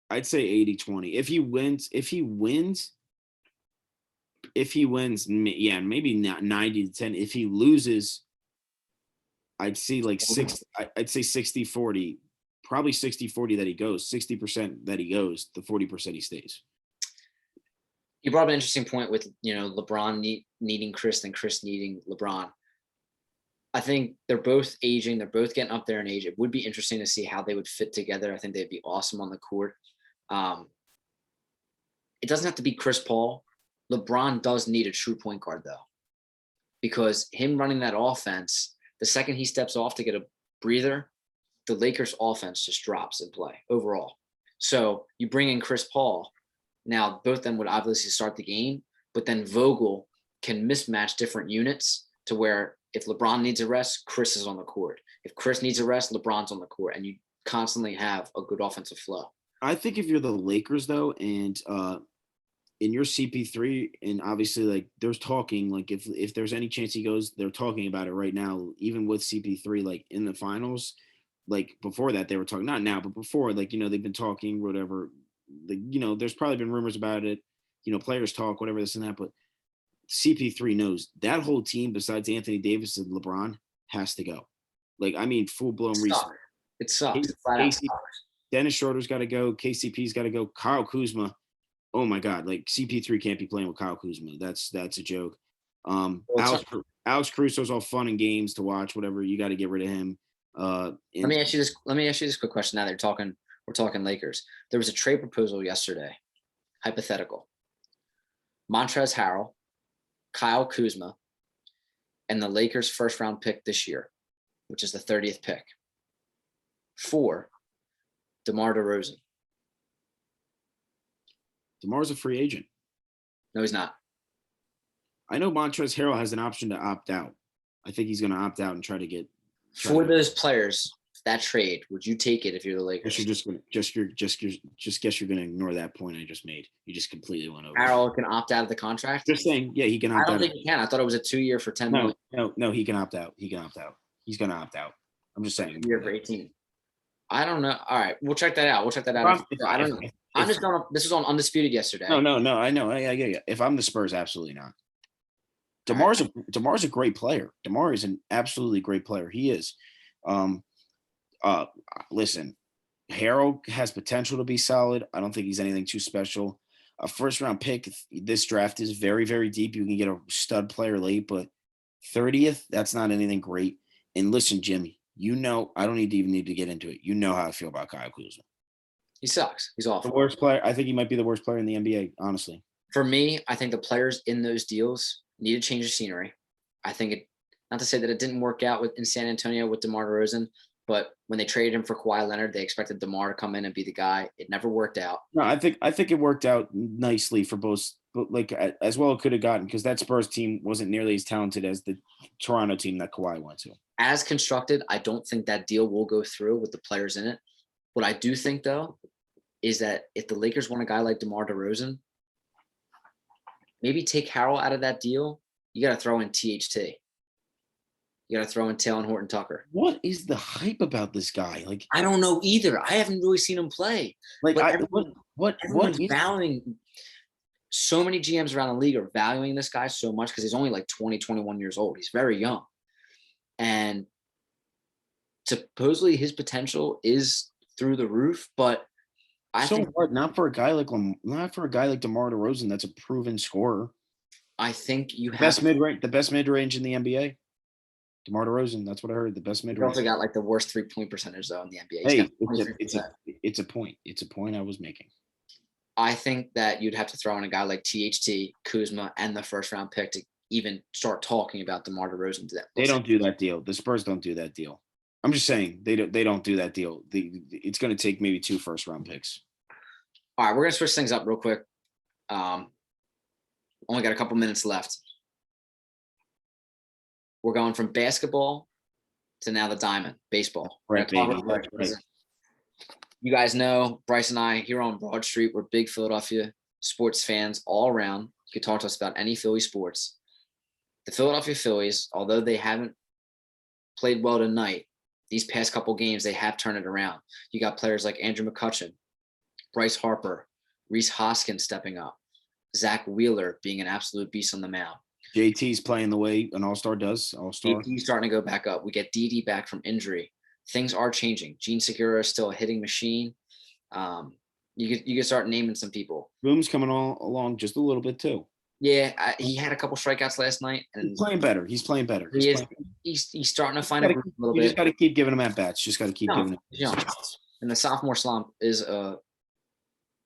I'd say 80-20. If he wins, yeah, maybe not 90-10. If he loses, I'd see like I'd say 60-40. Probably 60-40 that he goes, 60% that he goes, the 40% he stays.
You brought up an interesting point with, LeBron needing Chris and Chris needing LeBron. I think they're both aging. They're both getting up there in age. It would be interesting to see how they would fit together. I think they'd be awesome on the court. It doesn't have to be Chris Paul. LeBron does need a true point guard, though, because him running that offense, the second he steps off to get a breather, the Lakers offense just drops in play overall. So you bring in Chris Paul. Now, both of them would obviously start the game, but then Vogel can mismatch different units to where if LeBron needs a rest, Chris is on the court. If Chris needs a rest, LeBron's on the court, and you constantly have a good offensive flow.
I think if you're the Lakers, though, and in your CP3, and obviously, like, there's talking, like, if there's any chance he goes, they're talking about it right now, even with CP3, like, in the finals. Like before that, they were talking, not now, but before, like, they've been talking, whatever, there's probably been rumors about it, players talk, whatever, this and that, but CP3 knows that whole team besides Anthony Davis and LeBron has to go. Like, I mean, full blown reason.
It sucks.
Dennis Schroeder's got to go. KCP's got to go. Kyle Kuzma. Oh my God. Like CP3 can't be playing with Kyle Kuzma. That's a joke. Alex Caruso's all fun and games to watch, whatever. You got to get rid of him.
Let me ask you this quick question. Now we're talking Lakers. There was a trade proposal yesterday, hypothetical. Montrezl Harrell, Kyle Kuzma, and the Lakers' first round pick this year, which is the 30th pick, for DeMar DeRozan.
DeMar's a free agent.
No, he's not.
I know Montrezl Harrell has an option to opt out. I think he's going to opt out and try to get.
Those players, that trade, would you take it if you're the Lakers?
Guess you're going to ignore that point I just made. You just completely went over.
Harrell can opt out of the contract.
Just saying, yeah, he can opt out.
I don't think he can. I thought it was a 2-year for $10 million.
No, he can opt out. He's going to opt out. I'm just saying.
A year for 18. I don't know. All right, we'll check that out. I don't know. I'm just going. This was on Undisputed yesterday.
No. I know. I get you. If I'm the Spurs, absolutely not. DeMar's a great player. DeMar is an absolutely great player. He is. Listen, Harrell has potential to be solid. I don't think he's anything too special. A first round pick. This draft is very, very deep. You can get a stud player late, but 30th, that's not anything great. And listen, Jimmy, I don't even need to get into it. You know how I feel about Kyle Kuzma.
He sucks. He's awful.
The worst player. I think he might be the worst player in the NBA, honestly.
For me, I think the players in those deals need to change the scenery. I think not to say that it didn't work out in San Antonio with DeMar DeRozan, but when they traded him for Kawhi Leonard, they expected DeMar to come in and be the guy. It never worked out.
No, I think it worked out nicely for both, but like as well it could have gotten, because that Spurs team wasn't nearly as talented as the Toronto team that Kawhi went to.
As constructed, I don't think that deal will go through with the players in it. What I do think, though, is that if the Lakers want a guy like DeMar DeRozan, maybe take Harrell out of that deal. You got to throw in THT. You got to throw in Taylor Horton Tucker.
What is the hype about this guy? Like,
I don't know either. I haven't really seen him play.
Like,
everyone's bowing. so many GMs around the league are valuing this guy so much because he's only like 20, 21 years old. He's very young. And supposedly his potential is through the roof, but I think
not for a guy like DeMar DeRozan that's a proven scorer.
I think you have
the best mid range in the NBA. DeMar DeRozan, that's what I heard. The best mid range.
Also got like the worst 3-point percentage though in the NBA.
Hey, it's a point. It's a point I was making.
I think that you'd have to throw in a guy like THT, Kuzma, and the first round pick to even start talking about DeMar DeRozan.
They don't do that deal. The Spurs don't do that deal. I'm just saying they don't do that deal. It's going to take maybe 2 first round picks.
All right, we're going to switch things up real quick. Only got a couple minutes left. We're going from basketball to now the diamond, baseball.
Right, baby. Right.
You guys know Bryce and I here on Broad Street, we're big Philadelphia sports fans all around. You can talk to us about any Philly sports. The Philadelphia Phillies, although they haven't played well tonight, these past couple games, they have turned it around. You got players like Andrew McCutchen, Bryce Harper, Rhys Hoskins stepping up, Zach Wheeler being an absolute beast on the mound.
JT's playing the way an all-star does. All-star.
JT's starting to go back up. We get Didi back from injury. Things are changing. Gene Segura is still a hitting machine. You can start naming some people.
Boom's coming along just a little bit too.
Yeah, he had a couple strikeouts last night. And
he's playing better. He's
starting to find a little bit.
You just got to keep giving him at bats. Just got to keep giving him.
Yeah. And the sophomore slump is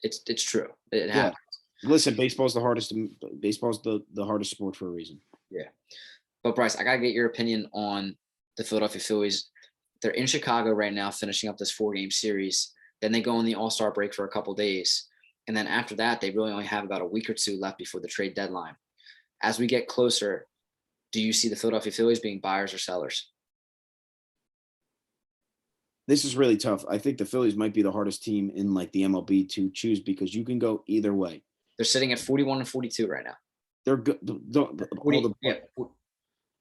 it's true. It happens.
Listen, baseball's the hardest. Baseball's the hardest sport for a reason.
Yeah, but Bryce, I gotta get your opinion on the Philadelphia Phillies. They're in Chicago right now, finishing up this 4-game series. Then they go on the All-Star break for a couple days. And then after that, they really only have about a week or two left before the trade deadline. As we get closer, do you see the Philadelphia Phillies being buyers or sellers?
This is really tough. I think the Phillies might be the hardest team in like the MLB to choose because you can go either way.
They're sitting at 41 and 42 right now.
They're good.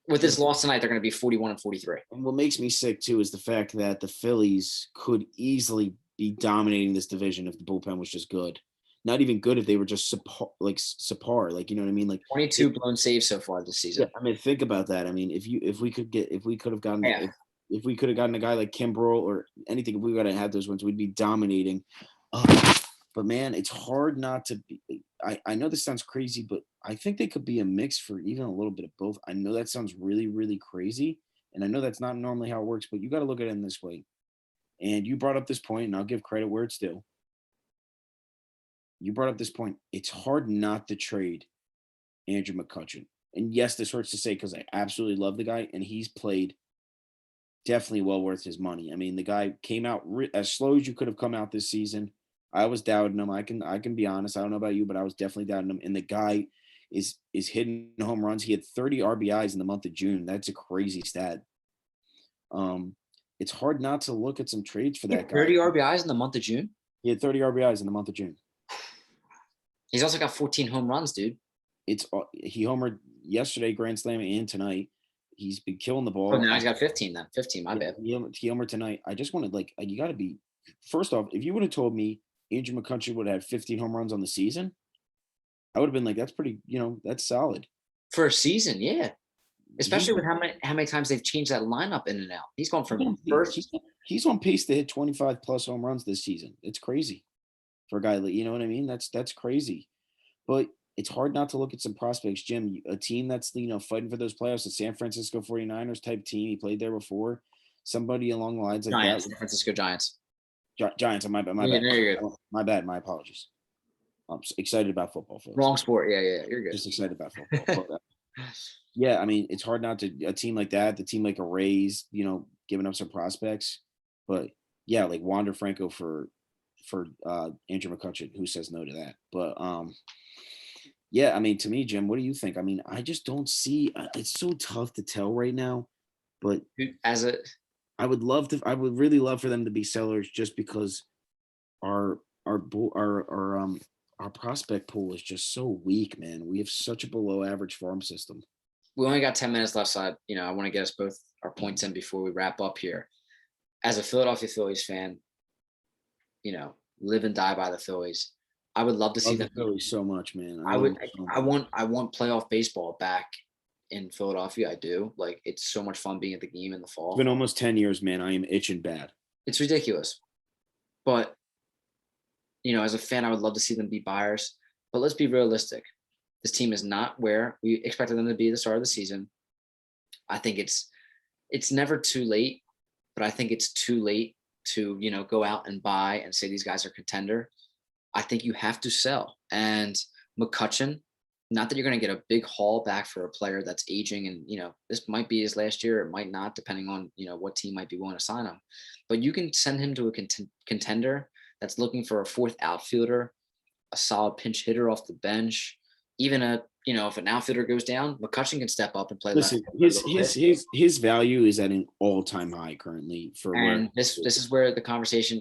With this loss tonight, they're going to be 41 and 43.
And what makes me sick too is the fact that the Phillies could easily be dominating this division if the bullpen was just good. Not even good if they were just subpar. Like, you know what I mean? Like
22 blown saves so far this season.
Yeah, I mean, think about that. I mean, if we could have gotten a guy like Kimbrel or anything, if we would have had those ones, we'd be dominating. But man, it's hard not to be. I know this sounds crazy, but I think they could be a mix for even a little bit of both. I know that sounds really, really crazy, and I know that's not normally how it works, but you got to look at it in this way. And you brought up this point, and I'll give credit where it's due. You brought up this point. It's hard not to trade Andrew McCutchen. And yes, this hurts to say because I absolutely love the guy, and he's played definitely well worth his money. I mean, the guy came out as slow as you could have come out this season. I was doubting him. I can be honest. I don't know about you, but I was definitely doubting him. And the guy is hitting home runs. He had 30 RBIs in the month of June. That's a crazy stat. It's hard not to look at some trades for that guy.
30 RBIs in the month of June?
He had 30 RBIs in the month of June.
He's also got 14 home runs, dude.
He homered yesterday, grand slam, and tonight. He's been killing the ball.
Oh, now he's got 15 then. 15, my bad.
He homered tonight. I just wanted, you got to be – first off, if you would have told me Andrew McCutchen would have had 15 home runs on the season, I would have been like, that's pretty, that's solid.
For a season, yeah. Especially with how many times they've changed that lineup in and out. He's gone from first.
He's on pace to hit 25 plus home runs this season. It's crazy for a guy like, you know what I mean? That's crazy. But it's hard not to look at some prospects, Jim. A team that's, fighting for those playoffs, the San Francisco 49ers type team. He played there before. Somebody along the lines like
Giants,
that.
San Francisco Giants.
Giants. My bad. My bad. My apologies. I'm excited about football. Folks.
Wrong sport. Yeah. You're good.
Just excited about football. Yeah, I mean, it's hard not to a team like that, the team like a Rays, giving up some prospects. But yeah, like Wander Franco for Andrew McCutchen, who says no to that? But yeah, I mean, to me, Jim, what do you think? I mean, I just don't see. It's so tough to tell right now. But I would really love for them to be sellers, just because our prospect pool is just so weak, man. We have such a below average farm system.
We only got 10 minutes left, so I want to get us both our points in before we wrap up here. As a Philadelphia Phillies fan, live and die by the Phillies. I would love to see
Love the
them.
Phillies so much, man.
I would.
So
I
much.
want. I want playoff baseball back in Philadelphia. I do. Like, it's so much fun being at the game in the
It's
fall.
been almost 10 years, man. I am itching bad.
It's ridiculous. But as a fan, I would love to see them be buyers. But let's be realistic. This team is not where we expected them to be at the start of the season. I think it's never too late, but I think it's too late to go out and buy and say these guys are contender. I think you have to sell. And McCutchen, not that you're going to get a big haul back for a player that's aging, and this might be his last year, it might not, depending on what team might be willing to sign him. But you can send him to a contender that's looking for a fourth outfielder, a solid pinch hitter off the bench, even if an outfielder goes down, McCutchen can step up and play left.
Listen, his value is at an all-time high currently for
And
where
this is where the conversation,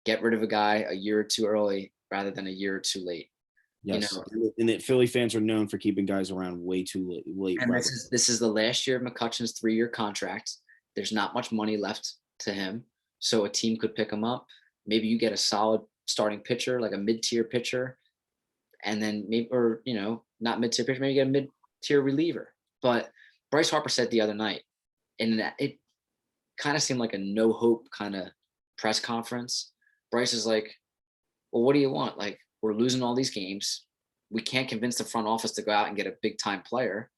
get rid of a guy a year or two early rather than a year or too late.
yes, and that Philly fans are known for keeping guys around way too late.
And this is the last year of McCutchen's 3-year contract. There's not much money left to him, so a team could pick him up. Maybe you get a solid starting pitcher, like a mid-tier pitcher, and then maybe, or not mid-tier pitcher, maybe you get a mid-tier reliever. But Bryce Harper said the other night, and it kind of seemed like a no hope kind of press conference. Bryce is like, well, what do you want? Like, we're losing all these games. We can't convince the front office to go out and get a big time player.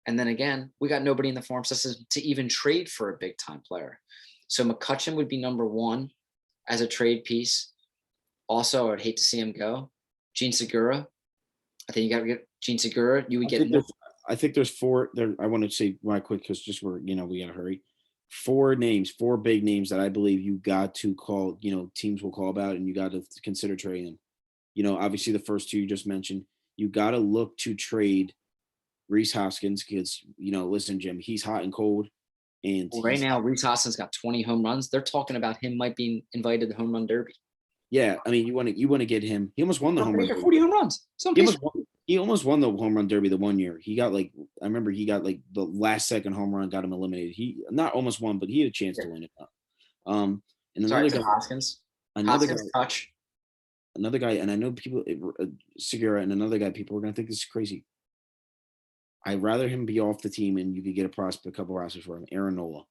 And then again, we got nobody in the farm system to even trade for a big time player. So McCutchen would be number one as a trade piece. Also, I would hate to see him go. Gene Segura. I think you got to get Gene Segura. You would get.
I think there's four. There, I want to say right quick because just we got to hurry. Four big names that I believe you got to call. Teams will call about, and you got to consider trading. Obviously the first two you just mentioned. You got to look to trade Rhys Hoskins because listen, Jim, he's hot and cold. And
right now, Rhys Hoskins got 20 home runs. They're talking about him might be invited to the home run derby.
Yeah, I mean, you want to get him. He almost won the home run derby.
40 home runs.
He almost won the home run derby the one year. He got I remember he got the last second home run, got him eliminated. He not almost won, but he had a chance to win it. And another guy,
Hoskins. Touch.
Another guy, and I know people, Segura, and another guy. People are gonna think this is crazy. I'd rather him be off the team, and you could get a couple rosters for him, Aaron Nola,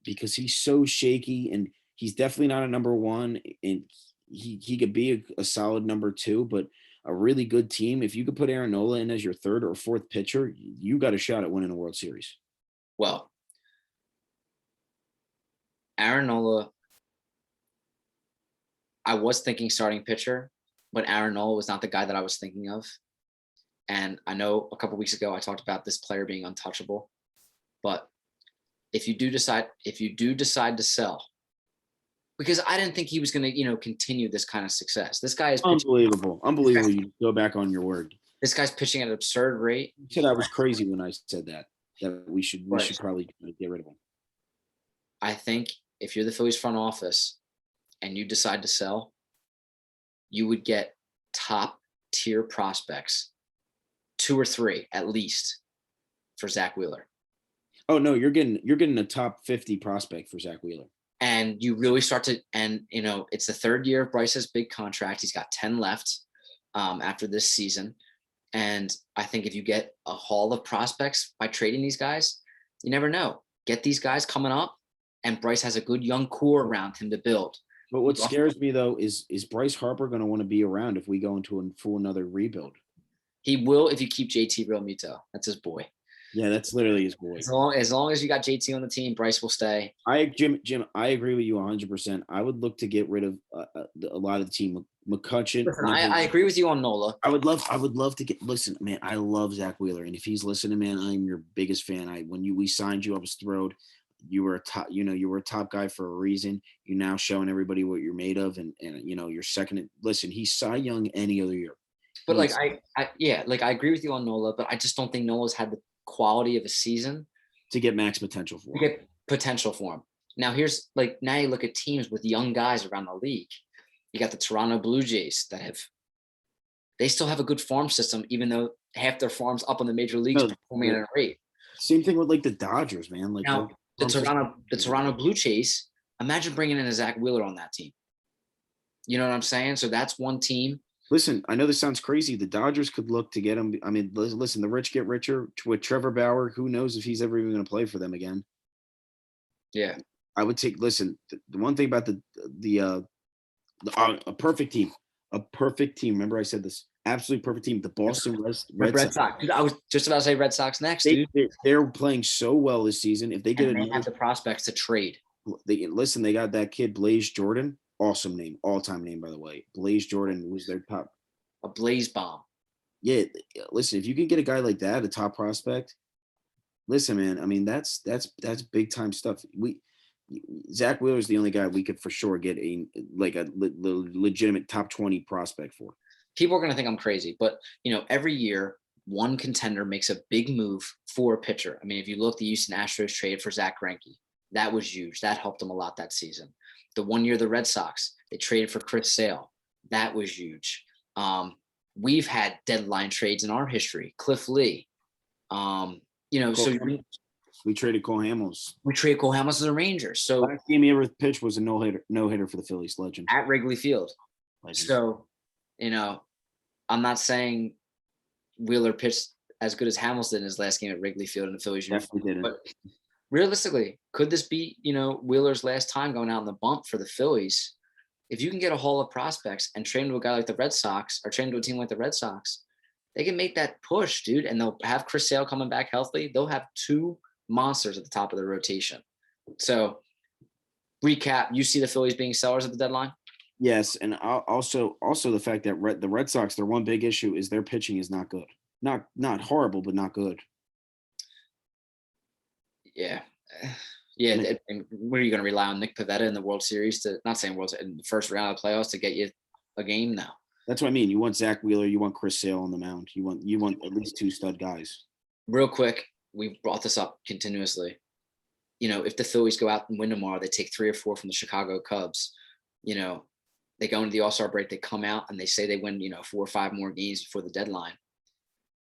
because he's so shaky, and he's definitely not a number one, and he could be a solid number two, but a really good team. If you could put Aaron Nola in as your third or fourth pitcher, you got a shot at winning a World Series.
Well, Aaron Nola, I was thinking starting pitcher, but Aaron Nola was not the guy that I was thinking of. And I know a couple weeks ago I talked about this player being untouchable, but if you do decide to sell, because I didn't think he was going to, continue this kind of success. This guy is
unbelievable. Unbelievable. You go back on your word.
This guy's pitching at an absurd rate.
You said I was crazy when I said that we should probably get rid of him.
I think if you're the Phillies front office and you decide to sell, you would get top tier prospects, 2 or 3 at least, for Zach Wheeler.
Oh no, you're getting a top 50 prospect for Zach Wheeler.
And you really start to, and it's the third year of Bryce's big contract. He's got 10 left after this season. And I think if you get a haul of prospects by trading these guys, you never know. Get these guys coming up, and Bryce has a good young core around him to build.
But what scares me though is Bryce Harper going to want to be around if we go into another rebuild?
He will if you keep JT Realmuto. That's his boy.
Yeah, that's literally his boy.
As long as you got JT on the team, Bryce will stay.
Jim, I agree with you 100%. I would look to get rid of a lot of the team. McCutchen.
Listen, I agree with you on Nola.
I would love to get. Listen, man, I love Zach Wheeler, and if he's listening, man, I'm your biggest fan. When we signed you, I was thrilled. You were a top guy for a reason. You're now showing everybody what you're made of, and you're second. Listen, he's Cy Young any other year.
But I agree with you on Nola, but I just don't think Nola's had the quality of a season
to get max potential for him.
Now now you look at teams with young guys around the league. You got the Toronto Blue Jays they still have a good farm system, even though half their farms up on the major leagues performing at a rate.
Same thing with the Dodgers, man.
Now, the Toronto Blue Jays, imagine bringing in a Zach Wheeler on that team. You know what I'm saying? So that's one team.
Listen, I know this sounds crazy. The Dodgers could look to get him. I mean, listen, the rich get richer with Trevor Bauer. Who knows if he's ever even going to play for them again?
Yeah.
I would take. Listen, the one thing about a perfect team, a perfect team. Remember, I said this. Absolutely perfect team. The Boston Red
Red
Sox.
Sox. Dude, I was just about to say Red Sox next, dude.
They're playing so well this season. If they get
And they have the prospects to trade.
listen, they got that kid Blaze Jordan. Awesome name, all-time name, by the way. Blaze Jordan was their top.
A blaze bomb.
Yeah, listen, if you can get a guy like that, a top prospect, listen, man. I mean, that's big time stuff. Zach Wheeler is the only guy we could for sure get a legitimate top 20 prospect for.
People are going to think I'm crazy, but every year one contender makes a big move for a pitcher. I mean, if you look, the Houston Astros traded for Zach Greinke. That was huge. That helped them a lot that season. The one year the Red Sox, they traded for Chris Sale. That was huge. We've had deadline trades in our history. Cliff Lee.
We traded Cole Hamels.
We traded Cole Hamels to the Rangers. So
last game he ever pitched was a no hitter for the Phillies. Legend
at Wrigley Field. Legend. So, I'm not saying Wheeler pitched as good as Hamilton in his last game at Wrigley Field in the Phillies uniform. But realistically, could this be, Wheeler's last time going out in the bump for the Phillies? If you can get a haul of prospects and train to a guy like the Red Sox or train to a team like the Red Sox, they can make that push, dude. And they'll have Chris Sale coming back healthy. They'll have two monsters at the top of the rotation. So, recap, you see the Phillies being sellers at the deadline?
Yes, and also the fact that the Red Sox, their one big issue is their pitching is not good. Not horrible, but not good.
Yeah. Yeah, and what are you going to rely on Nick Pivetta in the World Series to not saying World in the first round of the playoffs to get you a game now?
That's what I mean. You want Zach Wheeler, you want Chris Sale on the mound. You want at least two stud guys.
Real quick, we've brought this up continuously. If the Phillies go out and win tomorrow, they take 3 or 4 from the Chicago Cubs. They go into the All-Star break, they come out and they say they win, 4 or 5 more games before the deadline.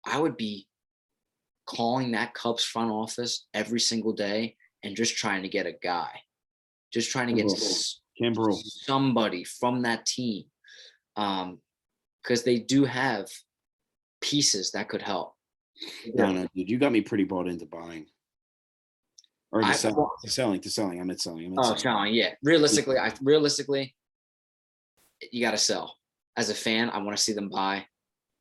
I would be calling that Cubs front office every single day and just trying to get a guy, just trying to get somebody from that team. Because they do have pieces that could help.
No, dude, you got me pretty bought into buying. Or to selling. I meant selling.
Selling, yeah. Realistically, you got to sell. As a fan, I want to see them buy.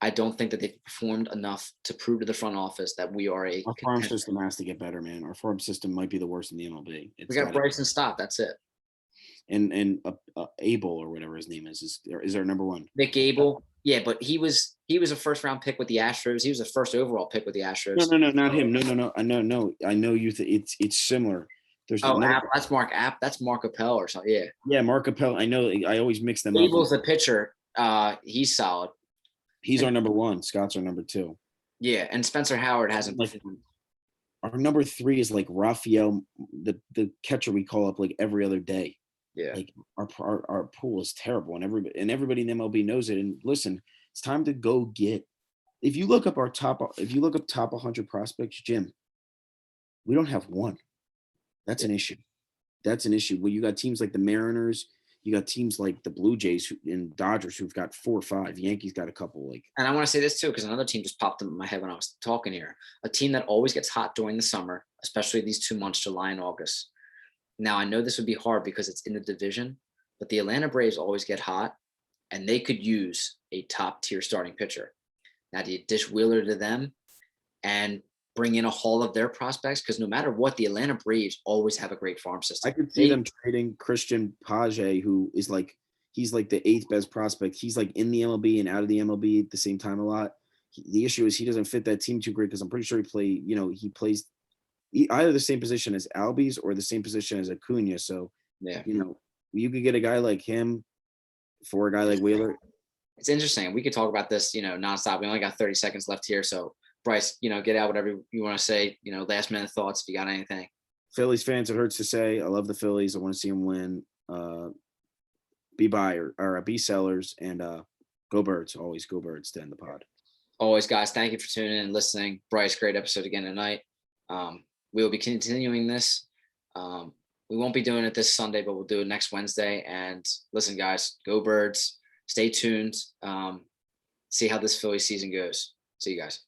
I don't think that they've performed enough to prove to the front office that we are a.
Our farm system has to get better, man. Our farm system might be the worst in the MLB.
We got Bryson Stott. That's it.
And Abel or whatever his name is our number one.
Nick Abel. Yeah, but he was a first round pick with the Astros. He was a first overall pick with the Astros.
No, not him. No. I know you. It's similar.
There's App. That's Mark App. That's Mark Appel or something. Yeah.
Yeah, Mark Appel. I know. I always mix them
up. Abel's the pitcher. He's solid.
He's our number 1. Scott's our number 2.
Yeah, and Spencer Howard hasn't.
Our number 3 is like Raphael, the catcher we call up like every other day.
Yeah.
Like our pool is terrible, and everybody in the MLB knows it. And listen, it's time to go get. If you look up top 100 prospects, Jim, we don't have one. That's an issue. Well, you got teams like the Mariners. You got teams like the Blue Jays and Dodgers who've got 4 or 5. Yankees got a couple. And
I want to say this too, because another team just popped in my head when I was talking here. A team that always gets hot during the summer, especially these 2 months, July and August. Now, I know this would be hard because it's in the division, but the Atlanta Braves always get hot, and they could use a top-tier starting pitcher. Now, do you dish Wheeler to them and bring in a haul of their prospects? Because no matter what, the Atlanta Braves always have a great farm system.
I could see them trading Christian Page, who is he's like the 8th best prospect. He's like in the MLB and out of the MLB at the same time a lot. The issue is he doesn't fit that team too great because I'm pretty sure he plays either the same position as Albies or the same position as Acuna. So,
yeah,
you could get a guy like him for a guy like Wheeler.
It's interesting. We could talk about this, nonstop. We only got 30 seconds left here. So, Bryce, get out whatever you want to say, last minute thoughts if you got anything.
Phillies fans, it hurts to say, I love the Phillies. I want to see them win. Be buyers or be sellers, and go Birds. Always go Birds to end the pod.
Always, guys. Thank you for tuning in and listening. Bryce, great episode again tonight. We will be continuing this with we won't be doing it this Sunday, but we'll do it next Wednesday. And listen, guys, go Birds. Stay tuned. See how this Philly season goes. See you guys.